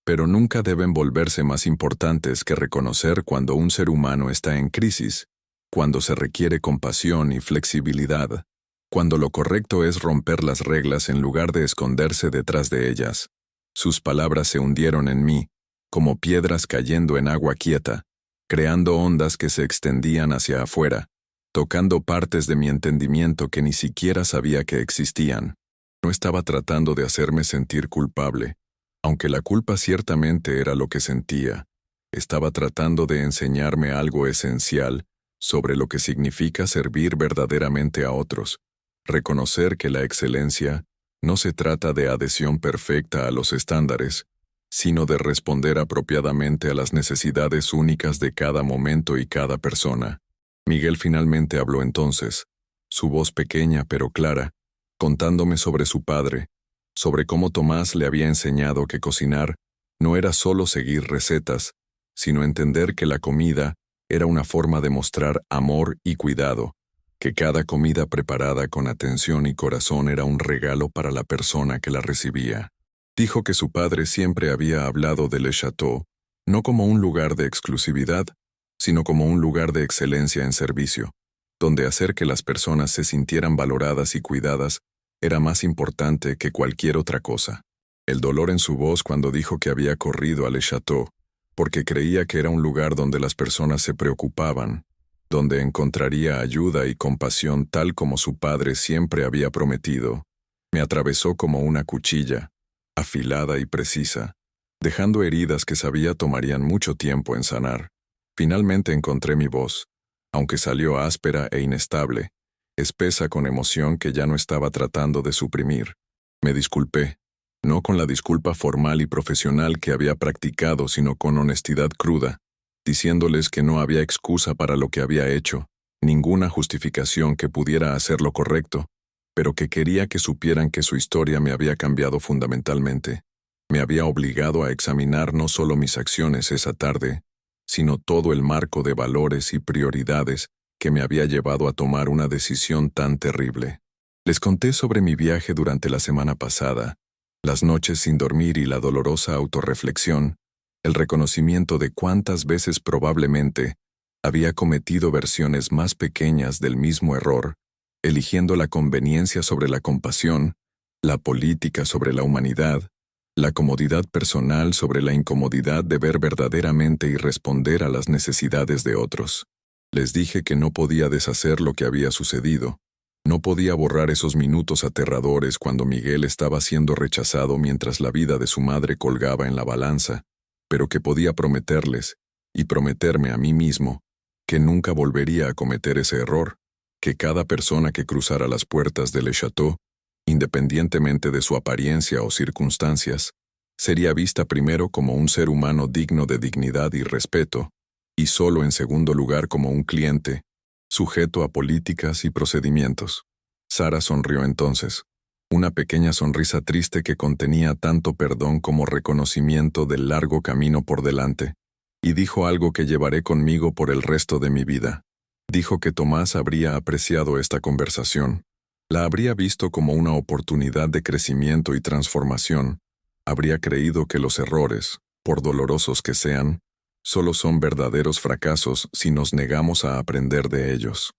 pero nunca deben volverse más importantes que reconocer cuando un ser humano está en crisis, cuando se requiere compasión y flexibilidad, cuando lo correcto es romper las reglas en lugar de esconderse detrás de ellas. Sus palabras se hundieron en mí, como piedras cayendo en agua quieta, creando ondas que se extendían hacia afuera, tocando partes de mi entendimiento que ni siquiera sabía que existían. No estaba tratando de hacerme sentir culpable, aunque la culpa ciertamente era lo que sentía. Estaba tratando de enseñarme algo esencial sobre lo que significa servir verdaderamente a otros, reconocer que la excelencia no se trata de adhesión perfecta a los estándares, sino de responder apropiadamente a las necesidades únicas de cada momento y cada persona. Miguel finalmente habló entonces, su voz pequeña pero clara, contándome sobre su padre, sobre cómo Tomás le había enseñado que cocinar no era solo seguir recetas, sino entender que la comida era una forma de mostrar amor y cuidado, que cada comida preparada con atención y corazón era un regalo para la persona que la recibía. Dijo que su padre siempre había hablado de Le Château, no como un lugar de exclusividad, sino como un lugar de excelencia en servicio, donde hacer que las personas se sintieran valoradas y cuidadas era más importante que cualquier otra cosa. El dolor en su voz cuando dijo que había corrido a Le Château, porque creía que era un lugar donde las personas se preocupaban, donde encontraría ayuda y compasión tal como su padre siempre había prometido, me atravesó como una cuchilla, afilada y precisa, dejando heridas que sabía tomarían mucho tiempo en sanar. Finalmente encontré mi voz, aunque salió áspera e inestable, espesa con emoción que ya no estaba tratando de suprimir. Me disculpé, no con la disculpa formal y profesional que había practicado, sino con honestidad cruda, diciéndoles que no había excusa para lo que había hecho, ninguna justificación que pudiera hacer lo correcto, pero que quería que supieran que su historia me había cambiado fundamentalmente. Me había obligado a examinar no solo mis acciones esa tarde, sino todo el marco de valores y prioridades que me había llevado a tomar una decisión tan terrible. Les conté sobre mi viaje durante la semana pasada, las noches sin dormir y la dolorosa autorreflexión, el reconocimiento de cuántas veces probablemente había cometido versiones más pequeñas del mismo error, eligiendo la conveniencia sobre la compasión, la política sobre la humanidad, la comodidad personal sobre la incomodidad de ver verdaderamente y responder a las necesidades de otros. Les dije que no podía deshacer lo que había sucedido, no podía borrar esos minutos aterradores cuando Miguel estaba siendo rechazado mientras la vida de su madre colgaba en la balanza, pero que podía prometerles, y prometerme a mí mismo, que nunca volvería a cometer ese error, que cada persona que cruzara las puertas de Le Château, independientemente de su apariencia o circunstancias, sería vista primero como un ser humano digno de dignidad y respeto, y solo en segundo lugar como un cliente, sujeto a políticas y procedimientos. Sara sonrió entonces, una pequeña sonrisa triste que contenía tanto perdón como reconocimiento del largo camino por delante, y dijo algo que llevaré conmigo por el resto de mi vida. Dijo que Tomás habría apreciado esta conversación, la habría visto como una oportunidad de crecimiento y transformación, habría creído que los errores, por dolorosos que sean, solo son verdaderos fracasos si nos negamos a aprender de ellos.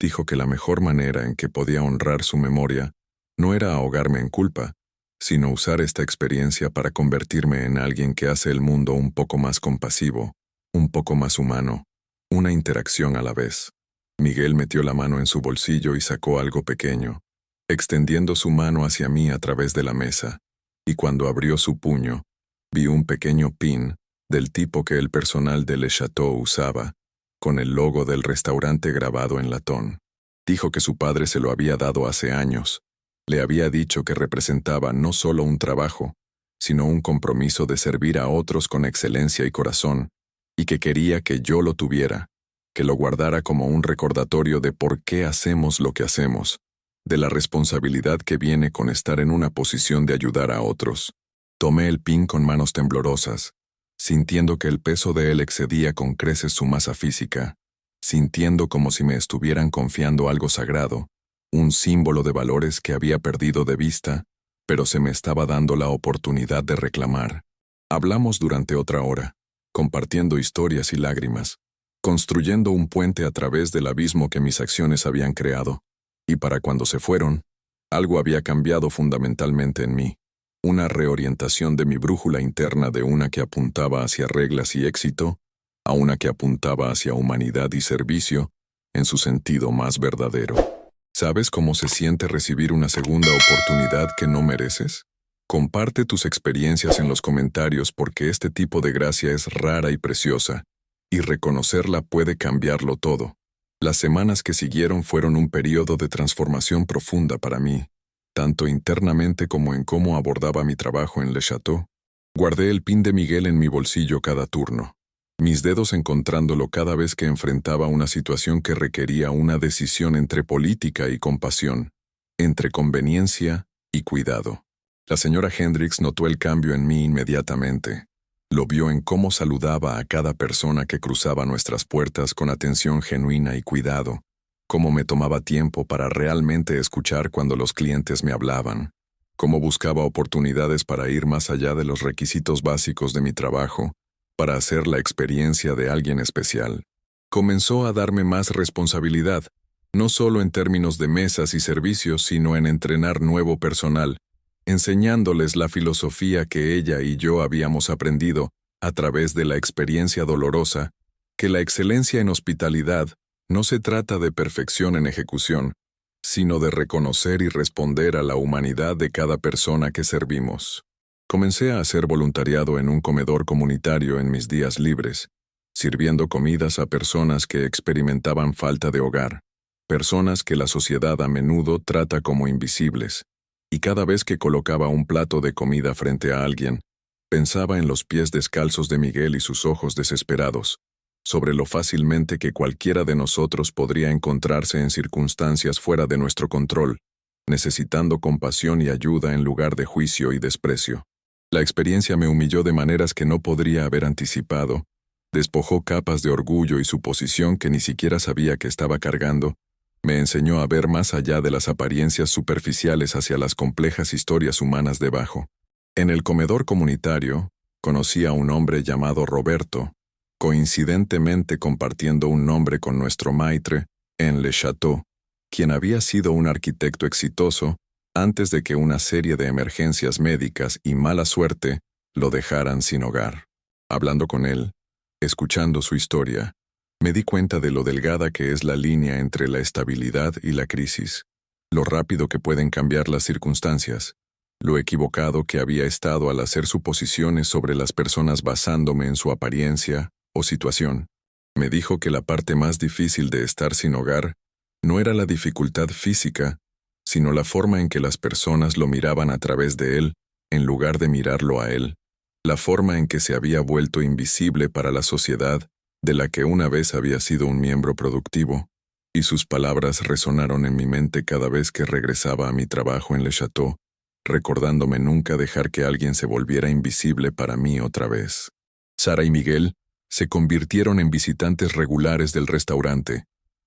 Dijo que la mejor manera en que podía honrar su memoria no era ahogarme en culpa, sino usar esta experiencia para convertirme en alguien que hace el mundo un poco más compasivo, un poco más humano, una interacción a la vez. Miguel metió la mano en su bolsillo y sacó algo pequeño, extendiendo su mano hacia mí a través de la mesa, y cuando abrió su puño, vi un pequeño pin del tipo que el personal de Le Chateau usaba, con el logo del restaurante grabado en latón. Dijo que su padre se lo había dado hace años. Le había dicho que representaba no solo un trabajo, sino un compromiso de servir a otros con excelencia y corazón, y que quería que yo lo tuviera, que lo guardara como un recordatorio de por qué hacemos lo que hacemos, de la responsabilidad que viene con estar en una posición de ayudar a otros. Tomé el pin con manos temblorosas, sintiendo que el peso de él excedía con creces su masa física, sintiendo como si me estuvieran confiando algo sagrado, un símbolo de valores que había perdido de vista, pero se me estaba dando la oportunidad de reclamar. Hablamos durante otra hora, compartiendo historias y lágrimas, construyendo un puente a través del abismo que mis acciones habían creado, y para cuando se fueron, algo había cambiado fundamentalmente en mí, una reorientación de mi brújula interna de una que apuntaba hacia reglas y éxito, a una que apuntaba hacia humanidad y servicio, en su sentido más verdadero. ¿Sabes cómo se siente recibir una segunda oportunidad que no mereces? Comparte tus experiencias en los comentarios porque este tipo de gracia es rara y preciosa, y reconocerla puede cambiarlo todo. Las semanas que siguieron fueron un periodo de transformación profunda para mí, tanto internamente como en cómo abordaba mi trabajo en Le Chateau. Guardé el pin de Miguel en mi bolsillo cada turno, mis dedos encontrándolo cada vez que enfrentaba una situación que requería una decisión entre política y compasión, entre conveniencia y cuidado. La señora Hendricks notó el cambio en mí inmediatamente. Lo vio en cómo saludaba a cada persona que cruzaba nuestras puertas con atención genuina y cuidado, cómo me tomaba tiempo para realmente escuchar cuando los clientes me hablaban, cómo buscaba oportunidades para ir más allá de los requisitos básicos de mi trabajo, para hacer la experiencia de alguien especial. Comenzó a darme más responsabilidad, no solo en términos de mesas y servicios, sino en entrenar nuevo personal, enseñándoles la filosofía que ella y yo habíamos aprendido a través de la experiencia dolorosa, que la excelencia en hospitalidad no se trata de perfección en ejecución, sino de reconocer y responder a la humanidad de cada persona que servimos. Comencé a hacer voluntariado en un comedor comunitario en mis días libres, sirviendo comidas a personas que experimentaban falta de hogar, personas que la sociedad a menudo trata como invisibles, y cada vez que colocaba un plato de comida frente a alguien, pensaba en los pies descalzos de Miguel y sus ojos desesperados, sobre lo fácilmente que cualquiera de nosotros podría encontrarse en circunstancias fuera de nuestro control, necesitando compasión y ayuda en lugar de juicio y desprecio. La experiencia me humilló de maneras que no podría haber anticipado, despojó capas de orgullo y suposición que ni siquiera sabía que estaba cargando, me enseñó a ver más allá de las apariencias superficiales hacia las complejas historias humanas debajo. En el comedor comunitario, conocí a un hombre llamado Roberto, coincidentemente compartiendo un nombre con nuestro maitre en Le Chateau, quien había sido un arquitecto exitoso antes de que una serie de emergencias médicas y mala suerte lo dejaran sin hogar. Hablando con él, escuchando su historia, me di cuenta de lo delgada que es la línea entre la estabilidad y la crisis, lo rápido que pueden cambiar las circunstancias, lo equivocado que había estado al hacer suposiciones sobre las personas basándome en su apariencia o situación. Me dijo que la parte más difícil de estar sin hogar no era la dificultad física, sino la forma en que las personas lo miraban a través de él, en lugar de mirarlo a él, la forma en que se había vuelto invisible para la sociedad de la que una vez había sido un miembro productivo, y sus palabras resonaron en mi mente cada vez que regresaba a mi trabajo en Le Chateau, recordándome nunca dejar que alguien se volviera invisible para mí otra vez. Sara y Miguel se convirtieron en visitantes regulares del restaurante,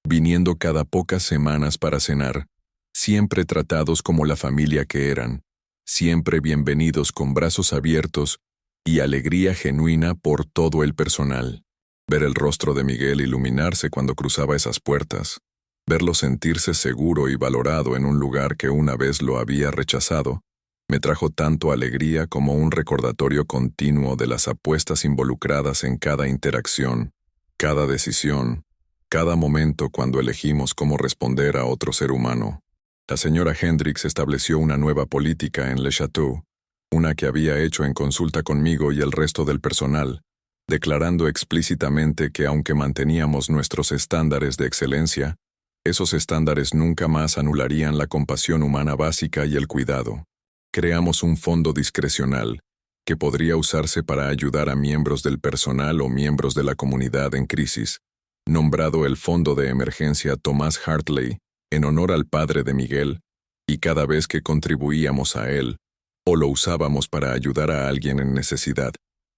viniendo cada pocas semanas para cenar, siempre tratados como la familia que eran, siempre bienvenidos con brazos abiertos y alegría genuina por todo el personal. Ver el rostro de Miguel iluminarse cuando cruzaba esas puertas, Verlo sentirse seguro y valorado en un lugar que una vez lo había rechazado, me trajo tanto alegría como un recordatorio continuo de las apuestas involucradas en cada interacción, cada decisión, cada momento cuando elegimos cómo responder a otro ser humano. La señora Hendricks estableció una nueva política en Le Chateau, una que había hecho en consulta conmigo y el resto del personal, declarando explícitamente que aunque manteníamos nuestros estándares de excelencia, esos estándares nunca más anularían la compasión humana básica y el cuidado. Creamos un fondo discrecional, que podría usarse para ayudar a miembros del personal o miembros de la comunidad en crisis, nombrado el Fondo de Emergencia Thomas Hartley, en honor al padre de Miguel, y cada vez que contribuíamos a él, o lo usábamos para ayudar a alguien en necesidad,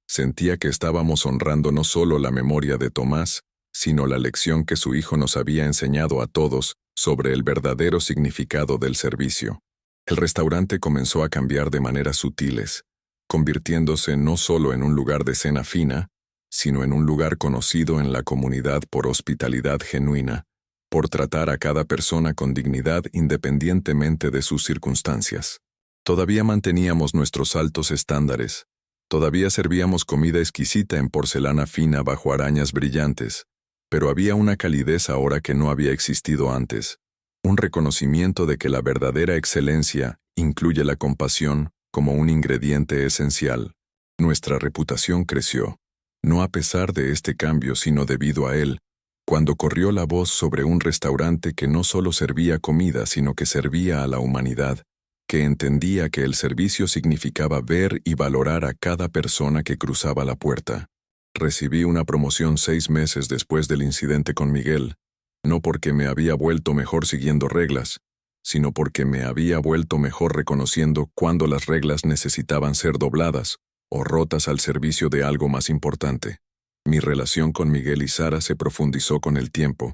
sentía que estábamos honrando no solo la memoria de Tomás, sino la lección que su hijo nos había enseñado a todos sobre el verdadero significado del servicio. El restaurante comenzó a cambiar de maneras sutiles, convirtiéndose no solo en un lugar de cena fina, sino en un lugar conocido en la comunidad por hospitalidad genuina, por tratar a cada persona con dignidad independientemente de sus circunstancias. Todavía manteníamos nuestros altos estándares, todavía servíamos comida exquisita en porcelana fina bajo arañas brillantes, pero había una calidez ahora que no había existido antes, un reconocimiento de que la verdadera excelencia incluye la compasión como un ingrediente esencial. Nuestra reputación creció, no a pesar de este cambio sino debido a él, cuando corrió la voz sobre un restaurante que no solo servía comida sino que servía a la humanidad, que entendía que el servicio significaba ver y valorar a cada persona que cruzaba la puerta. Recibí una promoción 6 meses después del incidente con Miguel, no porque me había vuelto mejor siguiendo reglas, sino porque me había vuelto mejor reconociendo cuándo las reglas necesitaban ser dobladas o rotas al servicio de algo más importante. Mi relación con Miguel y Sara se profundizó con el tiempo,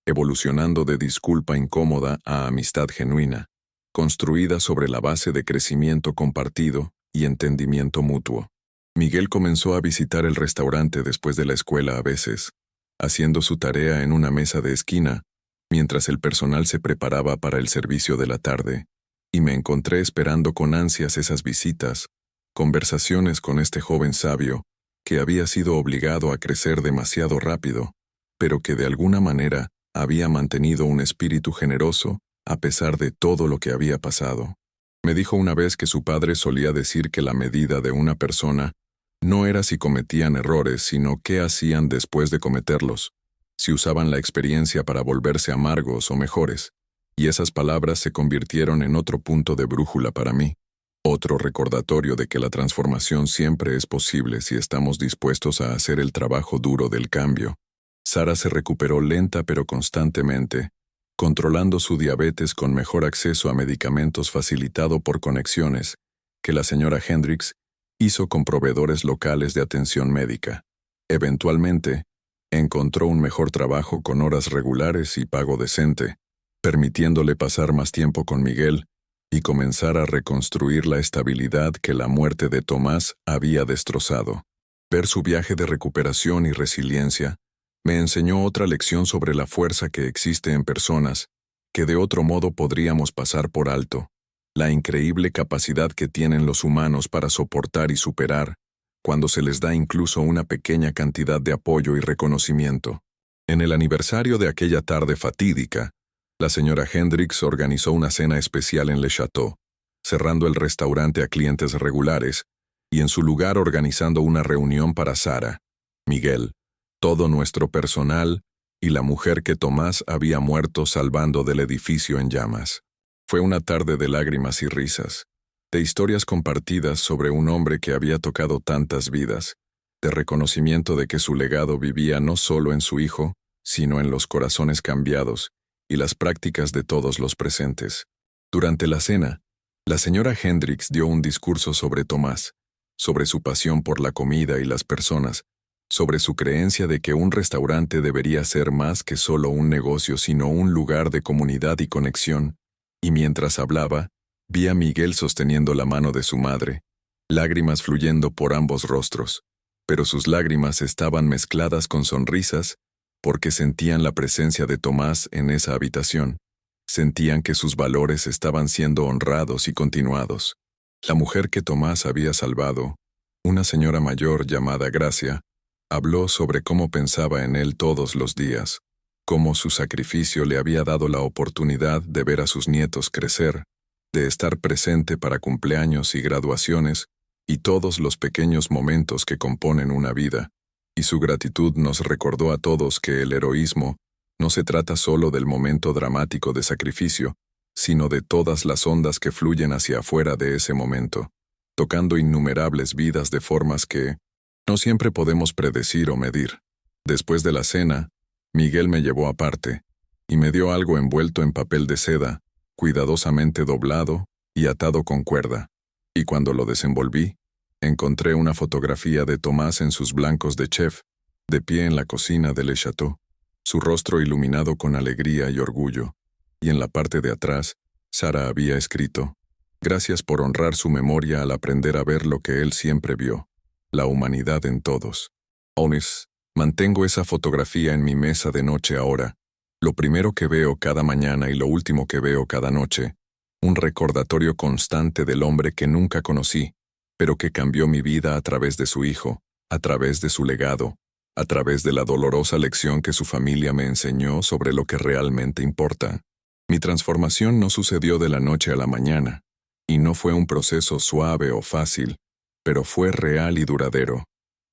evolucionando de disculpa incómoda a amistad genuina, construida sobre la base de crecimiento compartido y entendimiento mutuo. Miguel comenzó a visitar el restaurante después de la escuela a veces, haciendo su tarea en una mesa de esquina, mientras el personal se preparaba para el servicio de la tarde, y me encontré esperando con ansias esas visitas, conversaciones con este joven sabio, que había sido obligado a crecer demasiado rápido, pero que de alguna manera había mantenido un espíritu generoso a pesar de todo lo que había pasado. Me dijo una vez que su padre solía decir que la medida de una persona no era si cometían errores, sino qué hacían después de cometerlos, si usaban la experiencia para volverse amargos o mejores, y esas palabras se convirtieron en otro punto de brújula para mí, otro recordatorio de que la transformación siempre es posible si estamos dispuestos a hacer el trabajo duro del cambio. Sara se recuperó lenta pero constantemente, controlando su diabetes con mejor acceso a medicamentos facilitado por conexiones que la señora Hendricks hizo con proveedores locales de atención médica. Eventualmente, encontró un mejor trabajo con horas regulares y pago decente, permitiéndole pasar más tiempo con Miguel y comenzar a reconstruir la estabilidad que la muerte de Tomás había destrozado. Ver su viaje de recuperación y resiliencia me enseñó otra lección sobre la fuerza que existe en personas que de otro modo podríamos pasar por alto, la increíble capacidad que tienen los humanos para soportar y superar, cuando se les da incluso una pequeña cantidad de apoyo y reconocimiento. En el aniversario de aquella tarde fatídica, la señora Hendricks organizó una cena especial en Le Chateau, cerrando el restaurante a clientes regulares y en su lugar organizando una reunión para Sara, Miguel, todo nuestro personal y la mujer que Tomás había muerto salvando del edificio en llamas. Fue una tarde de lágrimas y risas, de historias compartidas sobre un hombre que había tocado tantas vidas, de reconocimiento de que su legado vivía no solo en su hijo, sino en los corazones cambiados y las prácticas de todos los presentes. Durante la cena, la señora Hendricks dio un discurso sobre Tomás, sobre su pasión por la comida y las personas, sobre su creencia de que un restaurante debería ser más que solo un negocio sino un lugar de comunidad y conexión, y mientras hablaba, vi a Miguel sosteniendo la mano de su madre, lágrimas fluyendo por ambos rostros, pero sus lágrimas estaban mezcladas con sonrisas porque sentían la presencia de Tomás en esa habitación. Sentían que sus valores estaban siendo honrados y continuados. La mujer que Tomás había salvado, una señora mayor llamada Gracia, habló sobre cómo pensaba en él todos los días, cómo su sacrificio le había dado la oportunidad de ver a sus nietos crecer, de estar presente para cumpleaños y graduaciones, y todos los pequeños momentos que componen una vida, y su gratitud nos recordó a todos que el heroísmo no se trata solo del momento dramático de sacrificio, sino de todas las ondas que fluyen hacia afuera de ese momento, tocando innumerables vidas de formas que no siempre podemos predecir o medir. Después de la cena, Miguel me llevó aparte, y me dio algo envuelto en papel de seda, cuidadosamente doblado y atado con cuerda, y cuando lo desenvolví, encontré una fotografía de Tomás en sus blancos de chef, de pie en la cocina de Le Chateau, su rostro iluminado con alegría y orgullo, y en la parte de atrás, Sara había escrito: «Gracias por honrar su memoria al aprender a ver lo que él siempre vio, la humanidad en todos». Onis, mantengo esa fotografía en mi mesa de noche ahora, lo primero que veo cada mañana y lo último que veo cada noche, un recordatorio constante del hombre que nunca conocí, pero que cambió mi vida a través de su hijo, a través de su legado, a través de la dolorosa lección que su familia me enseñó sobre lo que realmente importa. Mi transformación no sucedió de la noche a la mañana, y no fue un proceso suave o fácil, pero fue real y duradero,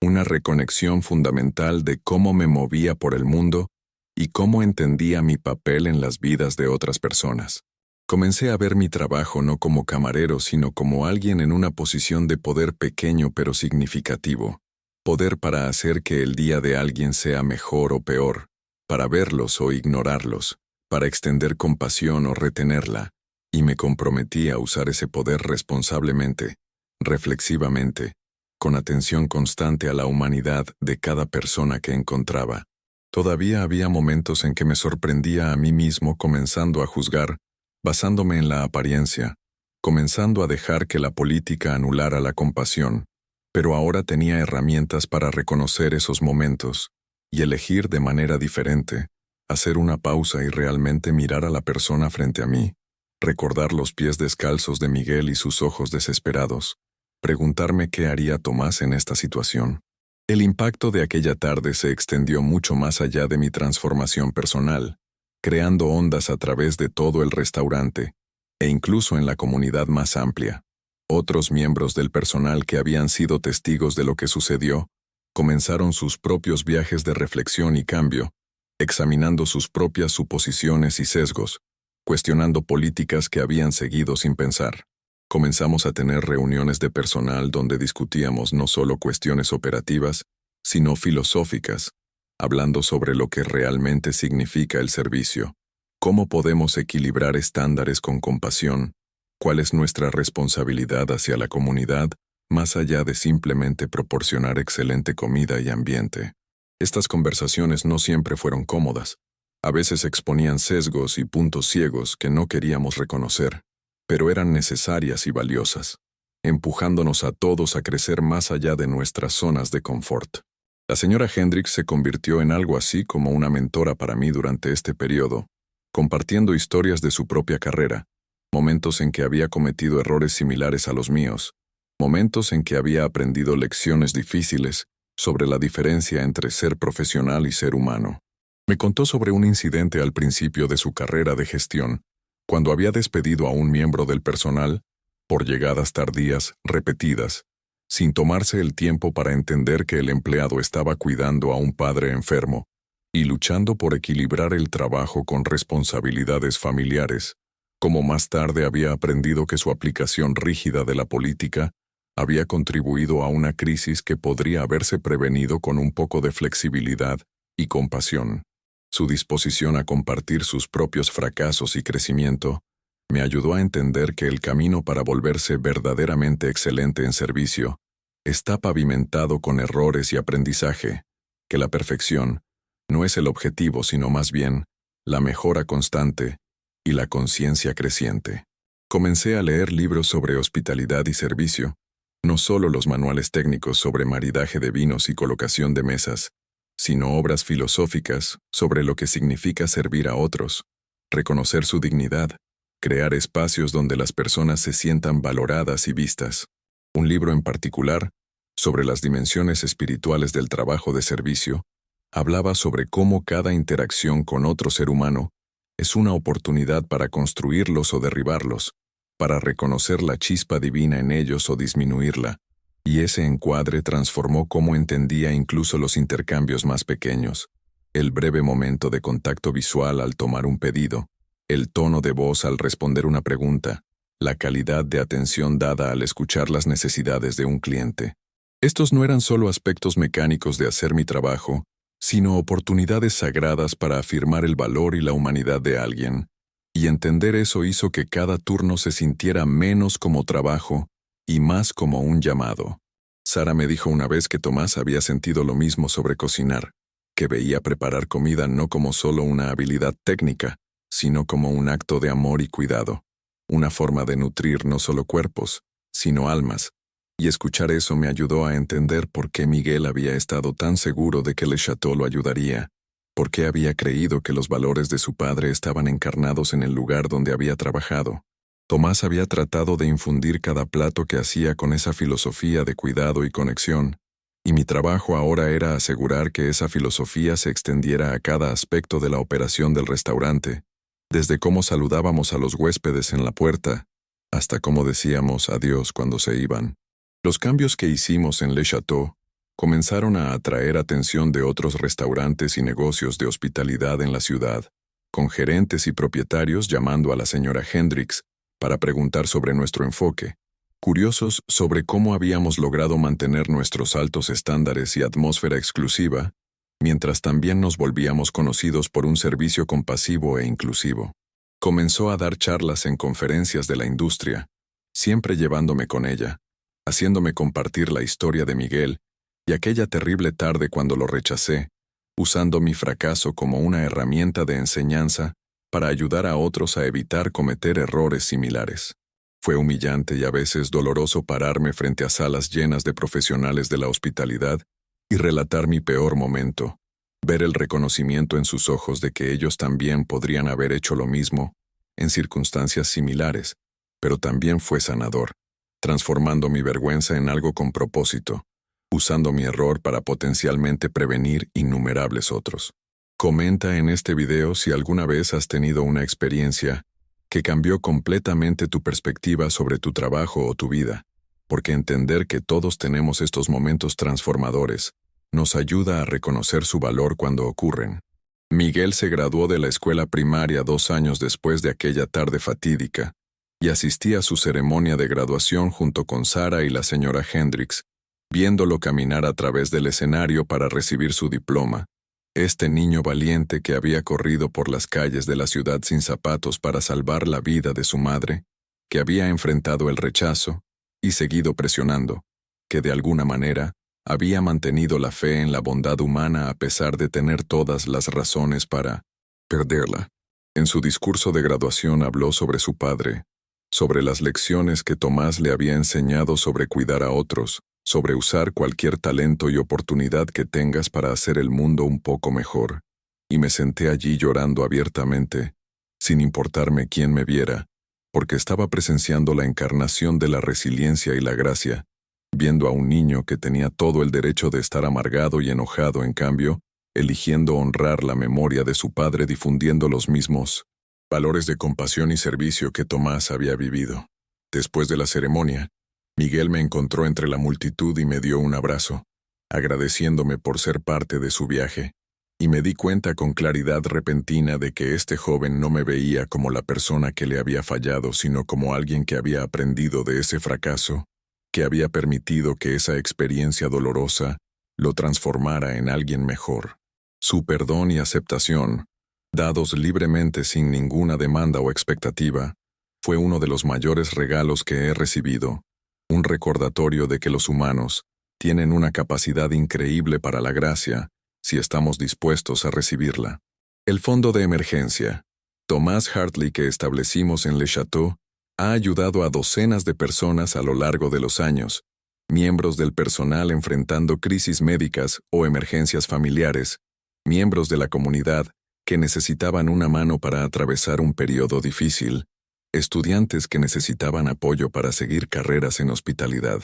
una reconexión fundamental de cómo me movía por el mundo y cómo entendía mi papel en las vidas de otras personas. Comencé a ver mi trabajo no como camarero, sino como alguien en una posición de poder pequeño pero significativo. Poder para hacer que el día de alguien sea mejor o peor, para verlos o ignorarlos, para extender compasión o retenerla, y me comprometí a usar ese poder responsablemente, reflexivamente, con atención constante a la humanidad de cada persona que encontraba. Todavía había momentos en que me sorprendía a mí mismo comenzando a juzgar, basándome en la apariencia, comenzando a dejar que la política anulara la compasión, pero ahora tenía herramientas para reconocer esos momentos y elegir de manera diferente, hacer una pausa y realmente mirar a la persona frente a mí, recordar los pies descalzos de Miguel y sus ojos desesperados, preguntarme qué haría Tomás en esta situación. El impacto de aquella tarde se extendió mucho más allá de mi transformación personal, creando ondas a través de todo el restaurante, e incluso en la comunidad más amplia. Otros miembros del personal que habían sido testigos de lo que sucedió, comenzaron sus propios viajes de reflexión y cambio, examinando sus propias suposiciones y sesgos, cuestionando políticas que habían seguido sin pensar. Comenzamos a tener reuniones de personal donde discutíamos no solo cuestiones operativas, sino filosóficas, hablando sobre lo que realmente significa el servicio, cómo podemos equilibrar estándares con compasión, cuál es nuestra responsabilidad hacia la comunidad, más allá de simplemente proporcionar excelente comida y ambiente. Estas conversaciones no siempre fueron cómodas. A veces exponían sesgos y puntos ciegos que no queríamos reconocer, pero eran necesarias y valiosas, empujándonos a todos a crecer más allá de nuestras zonas de confort. La señora Hendricks se convirtió en algo así como una mentora para mí durante este periodo, compartiendo historias de su propia carrera, momentos en que había cometido errores similares a los míos, momentos en que había aprendido lecciones difíciles sobre la diferencia entre ser profesional y ser humano. Me contó sobre un incidente al principio de su carrera de gestión, cuando había despedido a un miembro del personal por llegadas tardías, repetidas, sin tomarse el tiempo para entender que el empleado estaba cuidando a un padre enfermo y luchando por equilibrar el trabajo con responsabilidades familiares, como más tarde había aprendido que su aplicación rígida de la política había contribuido a una crisis que podría haberse prevenido con un poco de flexibilidad y compasión. Su disposición a compartir sus propios fracasos y crecimiento me ayudó a entender que el camino para volverse verdaderamente excelente en servicio está pavimentado con errores y aprendizaje, que la perfección no es el objetivo sino más bien la mejora constante y la conciencia creciente. Comencé a leer libros sobre hospitalidad y servicio, no solo los manuales técnicos sobre maridaje de vinos y colocación de mesas, sino obras filosóficas sobre lo que significa servir a otros, reconocer su dignidad, crear espacios donde las personas se sientan valoradas y vistas. Un libro en particular, sobre las dimensiones espirituales del trabajo de servicio, hablaba sobre cómo cada interacción con otro ser humano es una oportunidad para construirlos o derribarlos, para reconocer la chispa divina en ellos o disminuirla, y ese encuadre transformó cómo entendía incluso los intercambios más pequeños, el breve momento de contacto visual al tomar un pedido, el tono de voz al responder una pregunta, la calidad de atención dada al escuchar las necesidades de un cliente. Estos no eran solo aspectos mecánicos de hacer mi trabajo, sino oportunidades sagradas para afirmar el valor y la humanidad de alguien. Y entender eso hizo que cada turno se sintiera menos como trabajo y más como un llamado. Sara me dijo una vez que Tomás había sentido lo mismo sobre cocinar, que veía preparar comida no como solo una habilidad técnica, sino como un acto de amor y cuidado, una forma de nutrir no solo cuerpos, sino almas. Y escuchar eso me ayudó a entender por qué Miguel había estado tan seguro de que Le Chateau lo ayudaría, por qué había creído que los valores de su padre estaban encarnados en el lugar donde había trabajado. Tomás había tratado de infundir cada plato que hacía con esa filosofía de cuidado y conexión, y mi trabajo ahora era asegurar que esa filosofía se extendiera a cada aspecto de la operación del restaurante, desde cómo saludábamos a los huéspedes en la puerta, hasta cómo decíamos adiós cuando se iban. Los cambios que hicimos en Le Chateau comenzaron a atraer atención de otros restaurantes y negocios de hospitalidad en la ciudad, con gerentes y propietarios llamando a la señora Hendricks para preguntar sobre nuestro enfoque, curiosos sobre cómo habíamos logrado mantener nuestros altos estándares y atmósfera exclusiva, mientras también nos volvíamos conocidos por un servicio compasivo e inclusivo. Comenzó a dar charlas en conferencias de la industria, siempre llevándome con ella, haciéndome compartir la historia de Miguel y aquella terrible tarde cuando lo rechacé, usando mi fracaso como una herramienta de enseñanza para ayudar a otros a evitar cometer errores similares. Fue humillante y a veces doloroso pararme frente a salas llenas de profesionales de la hospitalidad y relatar mi peor momento, ver el reconocimiento en sus ojos de que ellos también podrían haber hecho lo mismo, en circunstancias similares, pero también fue sanador, transformando mi vergüenza en algo con propósito, usando mi error para potencialmente prevenir innumerables otros. Comenta en este video si alguna vez has tenido una experiencia que cambió completamente tu perspectiva sobre tu trabajo o tu vida, porque entender que todos tenemos estos momentos transformadores nos ayuda a reconocer su valor cuando ocurren. Miguel se graduó de la escuela primaria 2 años después de aquella tarde fatídica, y asistí a su ceremonia de graduación junto con Sara y la señora Hendricks, viéndolo caminar a través del escenario para recibir su diploma. Este niño valiente que había corrido por las calles de la ciudad sin zapatos para salvar la vida de su madre, que había enfrentado el rechazo y seguido presionando, que de alguna manera había mantenido la fe en la bondad humana a pesar de tener todas las razones para perderla. En su discurso de graduación habló sobre su padre, sobre las lecciones que Tomás le había enseñado sobre cuidar a otros, sobre usar cualquier talento y oportunidad que tengas para hacer el mundo un poco mejor, y me senté allí llorando abiertamente, sin importarme quién me viera, porque estaba presenciando la encarnación de la resiliencia y la gracia, viendo a un niño que tenía todo el derecho de estar amargado y enojado, en cambio, eligiendo honrar la memoria de su padre difundiendo los mismos valores de compasión y servicio que Tomás había vivido. Después de la ceremonia, Miguel me encontró entre la multitud y me dio un abrazo, agradeciéndome por ser parte de su viaje, y me di cuenta con claridad repentina de que este joven no me veía como la persona que le había fallado, sino como alguien que había aprendido de ese fracaso, que había permitido que esa experiencia dolorosa lo transformara en alguien mejor. Su perdón y aceptación, dados libremente sin ninguna demanda o expectativa, fue uno de los mayores regalos que he recibido, un recordatorio de que los humanos tienen una capacidad increíble para la gracia si estamos dispuestos a recibirla. El fondo de emergencia, Tomás Hartley, que establecimos en Le Chateau, ha ayudado a docenas de personas a lo largo de los años, miembros del personal enfrentando crisis médicas o emergencias familiares, miembros de la comunidad que necesitaban una mano para atravesar un periodo difícil, estudiantes que necesitaban apoyo para seguir carreras en hospitalidad.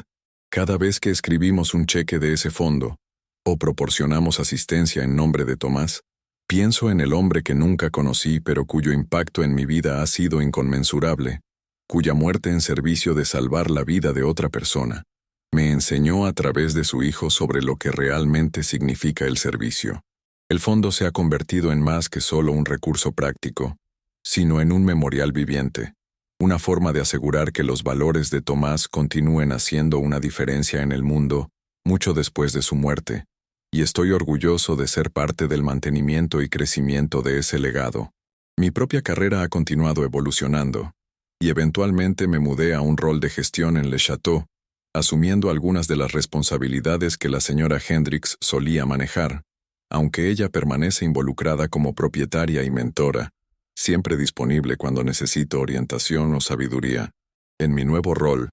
Cada vez que escribimos un cheque de ese fondo, o proporcionamos asistencia en nombre de Tomás, pienso en el hombre que nunca conocí pero cuyo impacto en mi vida ha sido inconmensurable, cuya muerte en servicio de salvar la vida de otra persona me enseñó a través de su hijo sobre lo que realmente significa el servicio. El fondo se ha convertido en más que solo un recurso práctico, sino en un memorial viviente, una forma de asegurar que los valores de Tomás continúen haciendo una diferencia en el mundo mucho después de su muerte, y estoy orgulloso de ser parte del mantenimiento y crecimiento de ese legado. Mi propia carrera ha continuado evolucionando, y eventualmente me mudé a un rol de gestión en Le Chateau, asumiendo algunas de las responsabilidades que la señora Hendricks solía manejar, aunque ella permanece involucrada como propietaria y mentora, siempre disponible cuando necesito orientación o sabiduría. En mi nuevo rol,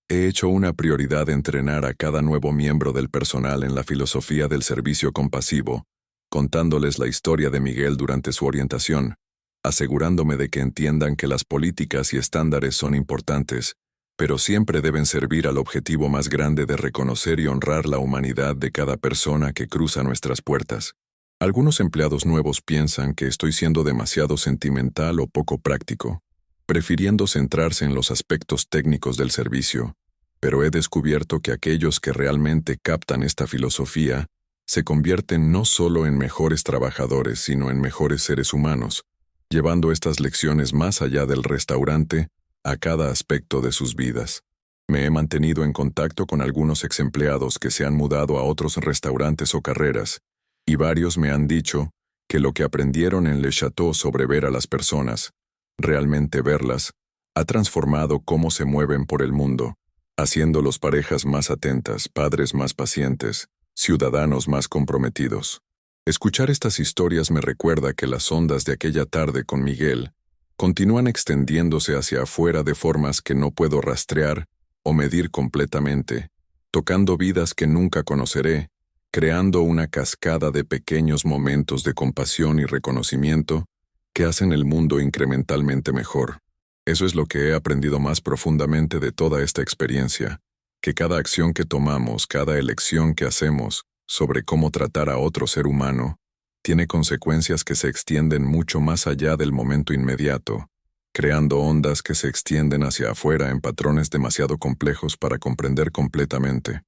he hecho una prioridad entrenar a cada nuevo miembro del personal en la filosofía del servicio compasivo, contándoles la historia de Miguel durante su orientación, asegurándome de que entiendan que las políticas y estándares son importantes, pero siempre deben servir al objetivo más grande de reconocer y honrar la humanidad de cada persona que cruza nuestras puertas. Algunos empleados nuevos piensan que estoy siendo demasiado sentimental o poco práctico, prefiriendo centrarse en los aspectos técnicos del servicio, pero he descubierto que aquellos que realmente captan esta filosofía se convierten no solo en mejores trabajadores, sino en mejores seres humanos, llevando estas lecciones más allá del restaurante a cada aspecto de sus vidas. Me he mantenido en contacto con algunos exempleados que se han mudado a otros restaurantes o carreras, y varios me han dicho que lo que aprendieron en Le Chateau sobre ver a las personas, realmente verlas, ha transformado cómo se mueven por el mundo, haciéndolos parejas más atentas, padres más pacientes, ciudadanos más comprometidos. Escuchar estas historias me recuerda que las ondas de aquella tarde con Miguel continúan extendiéndose hacia afuera de formas que no puedo rastrear o medir completamente, tocando vidas que nunca conoceré, creando una cascada de pequeños momentos de compasión y reconocimiento que hacen el mundo incrementalmente mejor. Eso es lo que he aprendido más profundamente de toda esta experiencia, que cada acción que tomamos, cada elección que hacemos sobre cómo tratar a otro ser humano, tiene consecuencias que se extienden mucho más allá del momento inmediato, creando ondas que se extienden hacia afuera en patrones demasiado complejos para comprender completamente.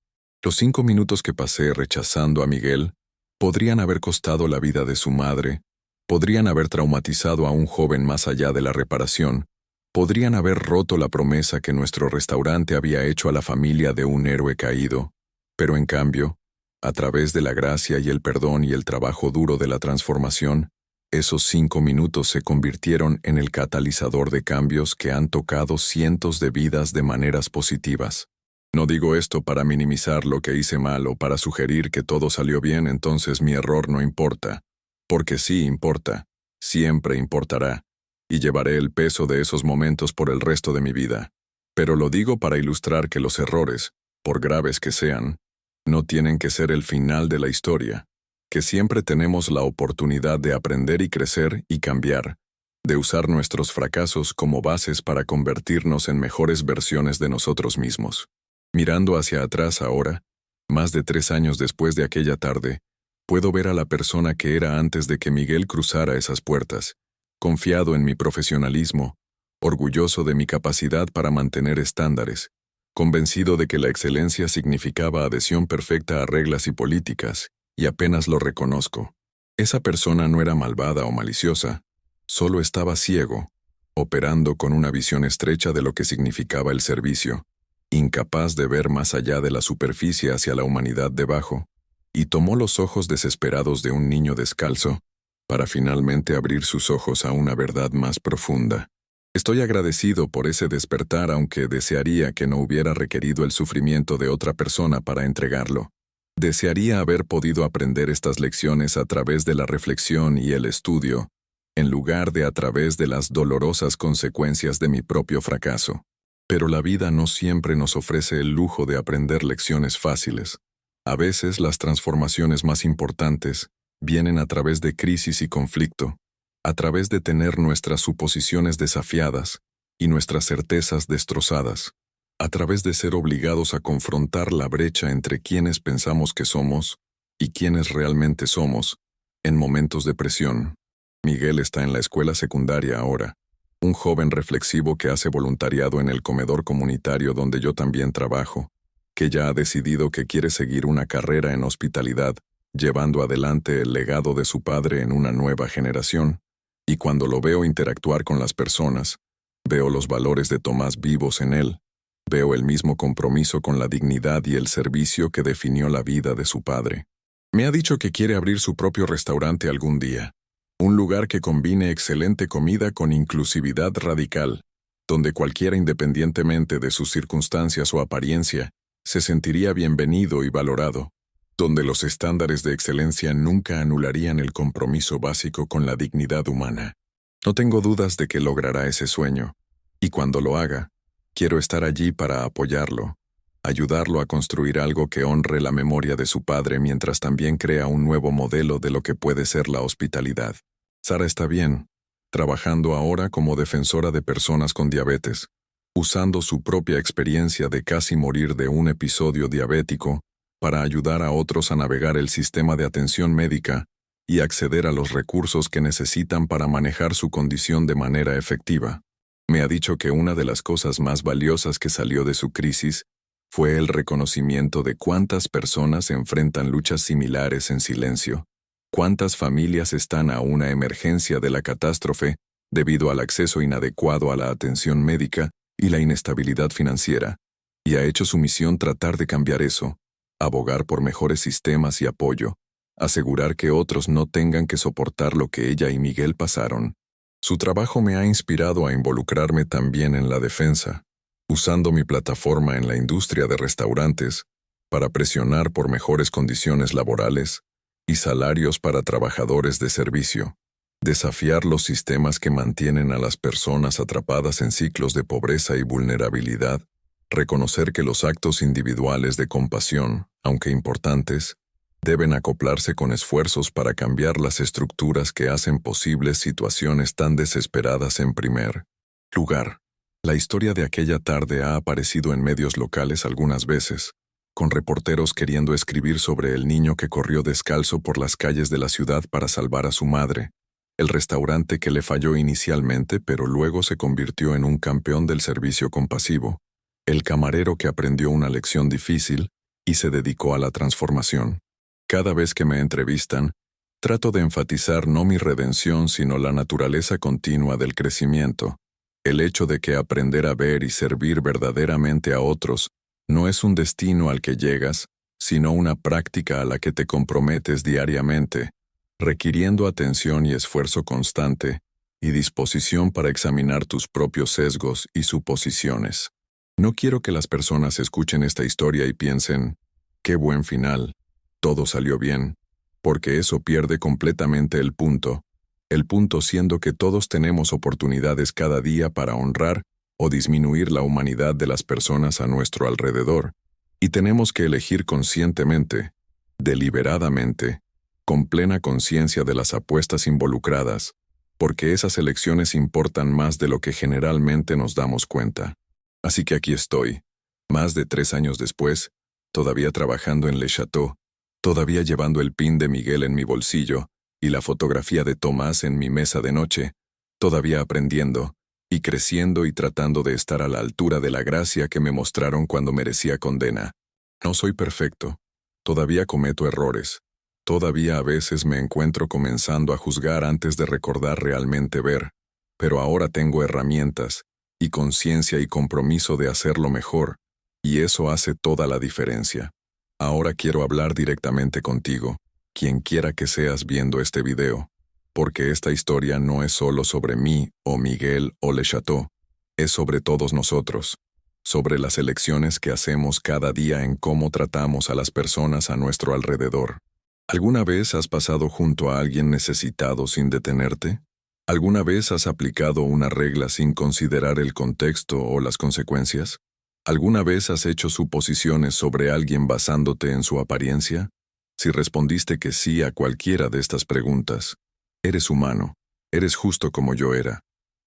Los 5 minutos que pasé rechazando a Miguel podrían haber costado la vida de su madre, podrían haber traumatizado a un joven más allá de la reparación, podrían haber roto la promesa que nuestro restaurante había hecho a la familia de un héroe caído, pero en cambio, a través de la gracia y el perdón y el trabajo duro de la transformación, esos 5 minutos se convirtieron en el catalizador de cambios que han tocado cientos de vidas de maneras positivas. No digo esto para minimizar lo que hice mal o para sugerir que todo salió bien, entonces mi error no importa. Porque sí importa, siempre importará, y llevaré el peso de esos momentos por el resto de mi vida. Pero lo digo para ilustrar que los errores, por graves que sean, no tienen que ser el final de la historia, que siempre tenemos la oportunidad de aprender y crecer y cambiar, de usar nuestros fracasos como bases para convertirnos en mejores versiones de nosotros mismos. Mirando hacia atrás ahora, más de 3 años después de aquella tarde, puedo ver a la persona que era antes de que Miguel cruzara esas puertas, confiado en mi profesionalismo, orgulloso de mi capacidad para mantener estándares, convencido de que la excelencia significaba adhesión perfecta a reglas y políticas, y apenas lo reconozco. Esa persona no era malvada o maliciosa, solo estaba ciego, operando con una visión estrecha de lo que significaba el servicio, incapaz de ver más allá de la superficie hacia la humanidad debajo, y tomó los ojos desesperados de un niño descalzo, para finalmente abrir sus ojos a una verdad más profunda. Estoy agradecido por ese despertar, aunque desearía que no hubiera requerido el sufrimiento de otra persona para entregarlo. Desearía haber podido aprender estas lecciones a través de la reflexión y el estudio, en lugar de a través de las dolorosas consecuencias de mi propio fracaso. Pero la vida no siempre nos ofrece el lujo de aprender lecciones fáciles. A veces las transformaciones más importantes vienen a través de crisis y conflicto, a través de tener nuestras suposiciones desafiadas y nuestras certezas destrozadas, a través de ser obligados a confrontar la brecha entre quienes pensamos que somos y quienes realmente somos, en momentos de presión. Miguel está en la escuela secundaria ahora, un joven reflexivo que hace voluntariado en el comedor comunitario donde yo también trabajo, que ya ha decidido que quiere seguir una carrera en hospitalidad, llevando adelante el legado de su padre en una nueva generación, y cuando lo veo interactuar con las personas, veo los valores de Tomás vivos en él, veo el mismo compromiso con la dignidad y el servicio que definió la vida de su padre. Me ha dicho que quiere abrir su propio restaurante algún día, un lugar que combine excelente comida con inclusividad radical, donde cualquiera independientemente de sus circunstancias o apariencia, se sentiría bienvenido y valorado, donde los estándares de excelencia nunca anularían el compromiso básico con la dignidad humana. No tengo dudas de que logrará ese sueño, y cuando lo haga, quiero estar allí para apoyarlo, ayudarlo a construir algo que honre la memoria de su padre mientras también crea un nuevo modelo de lo que puede ser la hospitalidad. Sara está bien, trabajando ahora como defensora de personas con diabetes, usando su propia experiencia de casi morir de un episodio diabético para ayudar a otros a navegar el sistema de atención médica y acceder a los recursos que necesitan para manejar su condición de manera efectiva. Me ha dicho que una de las cosas más valiosas que salió de su crisis fue el reconocimiento de cuántas personas enfrentan luchas similares en silencio, cuántas familias están a una emergencia de la catástrofe debido al acceso inadecuado a la atención médica y la inestabilidad financiera, y ha hecho su misión tratar de cambiar eso, abogar por mejores sistemas y apoyo, asegurar que otros no tengan que soportar lo que ella y Miguel pasaron. Su trabajo me ha inspirado a involucrarme también en la defensa, usando mi plataforma en la industria de restaurantes para presionar por mejores condiciones laborales y salarios para trabajadores de servicio, desafiar los sistemas que mantienen a las personas atrapadas en ciclos de pobreza y vulnerabilidad, reconocer que los actos individuales de compasión, aunque importantes, deben acoplarse con esfuerzos para cambiar las estructuras que hacen posibles situaciones tan desesperadas en primer lugar. La historia de aquella tarde ha aparecido en medios locales algunas veces, con reporteros queriendo escribir sobre el niño que corrió descalzo por las calles de la ciudad para salvar a su madre, el restaurante que le falló inicialmente pero luego se convirtió en un campeón del servicio compasivo, el camarero que aprendió una lección difícil y se dedicó a la transformación. Cada vez que me entrevistan, trato de enfatizar no mi redención sino la naturaleza continua del crecimiento, el hecho de que aprender a ver y servir verdaderamente a otros no es un destino al que llegas, sino una práctica a la que te comprometes diariamente, requiriendo atención y esfuerzo constante y disposición para examinar tus propios sesgos y suposiciones. No quiero que las personas escuchen esta historia y piensen, qué buen final, todo salió bien, porque eso pierde completamente el punto siendo que todos tenemos oportunidades cada día para honrar o disminuir la humanidad de las personas a nuestro alrededor, y tenemos que elegir conscientemente, deliberadamente, con plena conciencia de las apuestas involucradas, porque esas elecciones importan más de lo que generalmente nos damos cuenta. Así que aquí estoy, más de 3 años después, todavía trabajando en Le Chateau, todavía llevando el pin de Miguel en mi bolsillo y la fotografía de Tomás en mi mesa de noche, todavía aprendiendo y creciendo y tratando de estar a la altura de la gracia que me mostraron cuando merecía condena. No soy perfecto, todavía cometo errores, todavía a veces me encuentro comenzando a juzgar antes de recordar realmente ver, pero ahora tengo herramientas y conciencia y compromiso de hacerlo mejor, y eso hace toda la diferencia. Ahora quiero hablar directamente contigo, quien quiera que seas viendo este video, porque esta historia no es solo sobre mí o Miguel o Le Chateau, es sobre todos nosotros, sobre las elecciones que hacemos cada día en cómo tratamos a las personas a nuestro alrededor. ¿Alguna vez has pasado junto a alguien necesitado sin detenerte? ¿Alguna vez has aplicado una regla sin considerar el contexto o las consecuencias? ¿Alguna vez has hecho suposiciones sobre alguien basándote en su apariencia? Si respondiste que sí a cualquiera de estas preguntas, eres humano, eres justo como yo era,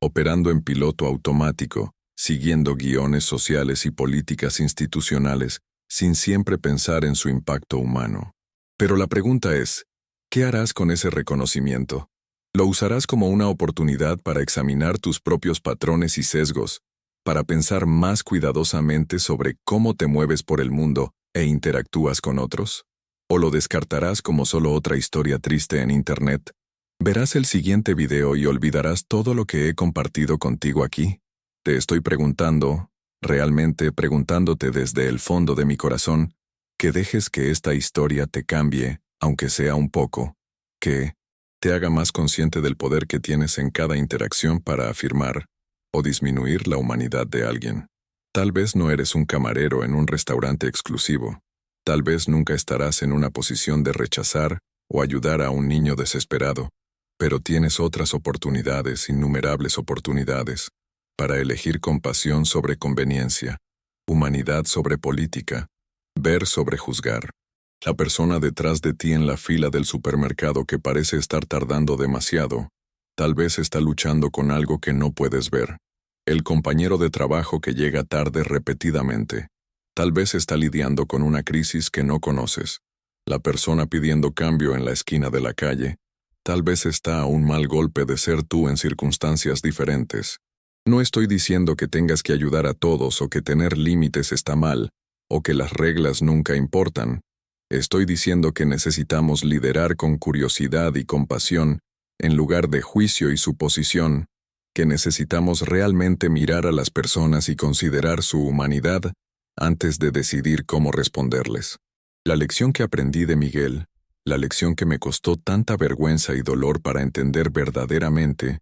operando en piloto automático, siguiendo guiones sociales y políticas institucionales, sin siempre pensar en su impacto humano. Pero la pregunta es, ¿qué harás con ese reconocimiento? ¿Lo usarás como una oportunidad para examinar tus propios patrones y sesgos, para pensar más cuidadosamente sobre cómo te mueves por el mundo e interactúas con otros? ¿O lo descartarás como solo otra historia triste en Internet? Verás el siguiente video y olvidarás todo lo que he compartido contigo aquí. Te estoy preguntando, realmente preguntándote desde el fondo de mi corazón, que dejes que esta historia te cambie, aunque sea un poco, que te haga más consciente del poder que tienes en cada interacción para afirmar o disminuir la humanidad de alguien. Tal vez no eres un camarero en un restaurante exclusivo. Tal vez nunca estarás en una posición de rechazar o ayudar a un niño desesperado, pero tienes otras oportunidades, innumerables oportunidades, para elegir compasión sobre conveniencia, humanidad sobre política, ver sobre juzgar. La persona detrás de ti en la fila del supermercado que parece estar tardando demasiado, tal vez está luchando con algo que no puedes ver. El compañero de trabajo que llega tarde repetidamente, tal vez está lidiando con una crisis que no conoces. La persona pidiendo cambio en la esquina de la calle, tal vez está a un mal golpe de ser tú en circunstancias diferentes. No estoy diciendo que tengas que ayudar a todos o que tener límites está mal, o que las reglas nunca importan. Estoy diciendo que necesitamos liderar con curiosidad y compasión, en lugar de juicio y suposición, que necesitamos realmente mirar a las personas y considerar su humanidad antes de decidir cómo responderles. La lección que aprendí de Miguel, la lección que me costó tanta vergüenza y dolor para entender verdaderamente,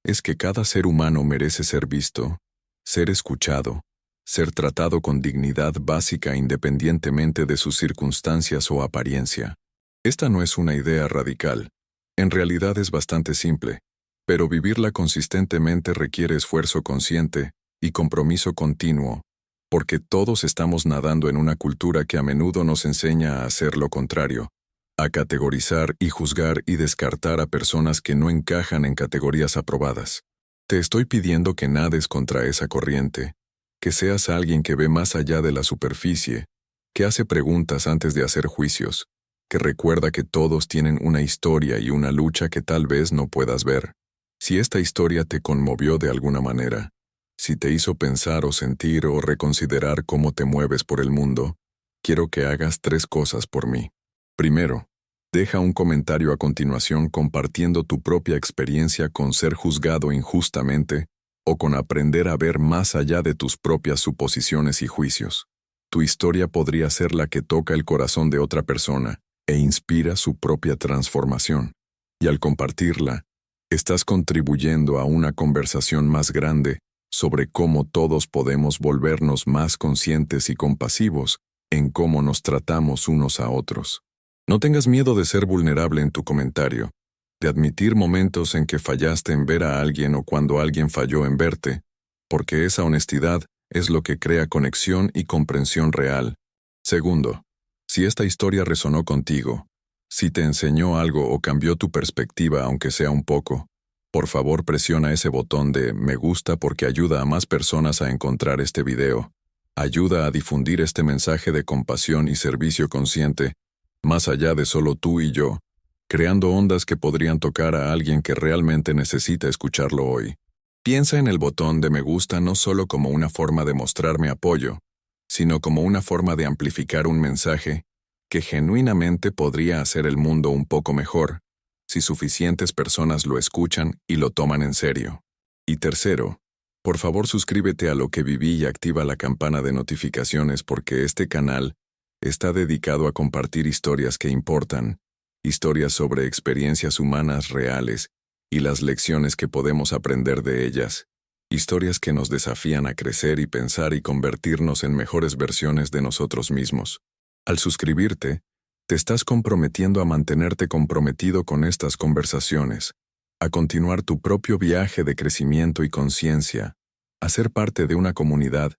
es que cada ser humano merece ser visto, ser escuchado, ser tratado con dignidad básica independientemente de sus circunstancias o apariencia. Esta no es una idea radical. En realidad es bastante simple, pero vivirla consistentemente requiere esfuerzo consciente y compromiso continuo, porque todos estamos nadando en una cultura que a menudo nos enseña a hacer lo contrario, a categorizar y juzgar y descartar a personas que no encajan en categorías aprobadas. Te estoy pidiendo que nades contra esa corriente, que seas alguien que ve más allá de la superficie, que hace preguntas antes de hacer juicios, que recuerda que todos tienen una historia y una lucha que tal vez no puedas ver. Si esta historia te conmovió de alguna manera, si te hizo pensar o sentir o reconsiderar cómo te mueves por el mundo, quiero que hagas 3 cosas por mí. Primero, deja un comentario a continuación compartiendo tu propia experiencia con ser juzgado injustamente o con aprender a ver más allá de tus propias suposiciones y juicios. Tu historia podría ser la que toca el corazón de otra persona e inspira su propia transformación. Y al compartirla, estás contribuyendo a una conversación más grande sobre cómo todos podemos volvernos más conscientes y compasivos en cómo nos tratamos unos a otros. No tengas miedo de ser vulnerable en tu comentario, de admitir momentos en que fallaste en ver a alguien o cuando alguien falló en verte, porque esa honestidad es lo que crea conexión y comprensión real. Segundo, si esta historia resonó contigo, si te enseñó algo o cambió tu perspectiva aunque sea un poco, por favor presiona ese botón de me gusta porque ayuda a más personas a encontrar este video. Ayuda a difundir este mensaje de compasión y servicio consciente, más allá de solo tú y yo, creando ondas que podrían tocar a alguien que realmente necesita escucharlo hoy. Piensa en el botón de me gusta no solo como una forma de mostrarme apoyo, sino como una forma de amplificar un mensaje que genuinamente podría hacer el mundo un poco mejor, si suficientes personas lo escuchan y lo toman en serio. Y tercero, por favor suscríbete a Lo que viví y activa la campana de notificaciones porque este canal está dedicado a compartir historias que importan, historias sobre experiencias humanas reales y las lecciones que podemos aprender de ellas, historias que nos desafían a crecer y pensar y convertirnos en mejores versiones de nosotros mismos. Al suscribirte, te estás comprometiendo a mantenerte comprometido con estas conversaciones, a continuar tu propio viaje de crecimiento y conciencia, a ser parte de una comunidad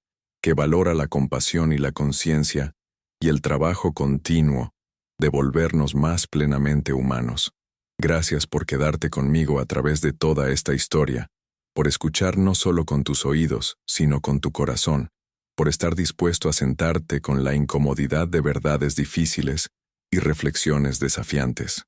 que valora la compasión y la conciencia y el trabajo continuo de volvernos más plenamente humanos. Gracias por quedarte conmigo a través de toda esta historia, por escuchar no solo con tus oídos, sino con tu corazón, por estar dispuesto a sentarte con la incomodidad de verdades difíciles y reflexiones desafiantes.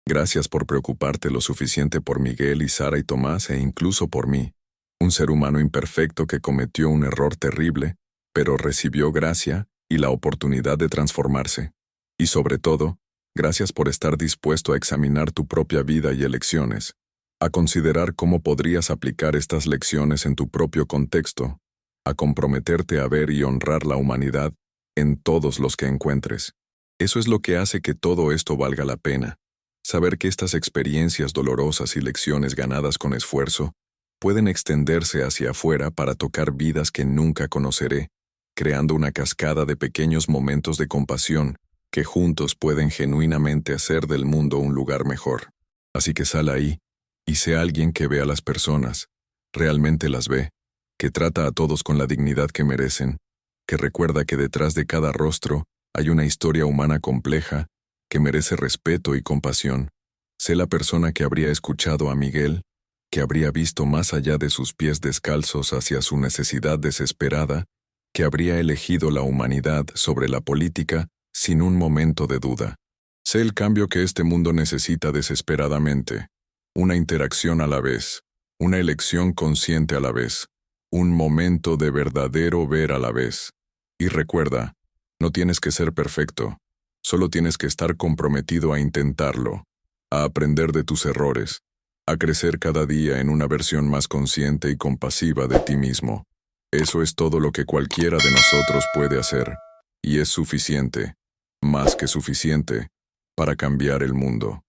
Gracias por preocuparte lo suficiente por Miguel y Sara y Tomás e incluso por mí, un ser humano imperfecto que cometió un error terrible, pero recibió gracia y la oportunidad de transformarse. Y sobre todo, gracias por estar dispuesto a examinar tu propia vida y elecciones, a considerar cómo podrías aplicar estas lecciones en tu propio contexto, a comprometerte a ver y honrar la humanidad en todos los que encuentres. Eso es lo que hace que todo esto valga la pena. Saber que estas experiencias dolorosas y lecciones ganadas con esfuerzo pueden extenderse hacia afuera para tocar vidas que nunca conoceré, creando una cascada de pequeños momentos de compasión que juntos pueden genuinamente hacer del mundo un lugar mejor. Así que sal ahí y sé alguien que ve a las personas, realmente las ve, que trata a todos con la dignidad que merecen, que recuerda que detrás de cada rostro hay una historia humana compleja que merece respeto y compasión. Sé la persona que habría escuchado a Miguel, que habría visto más allá de sus pies descalzos hacia su necesidad desesperada, que habría elegido la humanidad sobre la política sin un momento de duda. Sé el cambio que este mundo necesita desesperadamente, una interacción a la vez, una elección consciente a la vez, un momento de verdadero ver a la vez. Y recuerda, no tienes que ser perfecto, solo tienes que estar comprometido a intentarlo, a aprender de tus errores, a crecer cada día en una versión más consciente y compasiva de ti mismo. Eso es todo lo que cualquiera de nosotros puede hacer, y es suficiente, más que suficiente, para cambiar el mundo.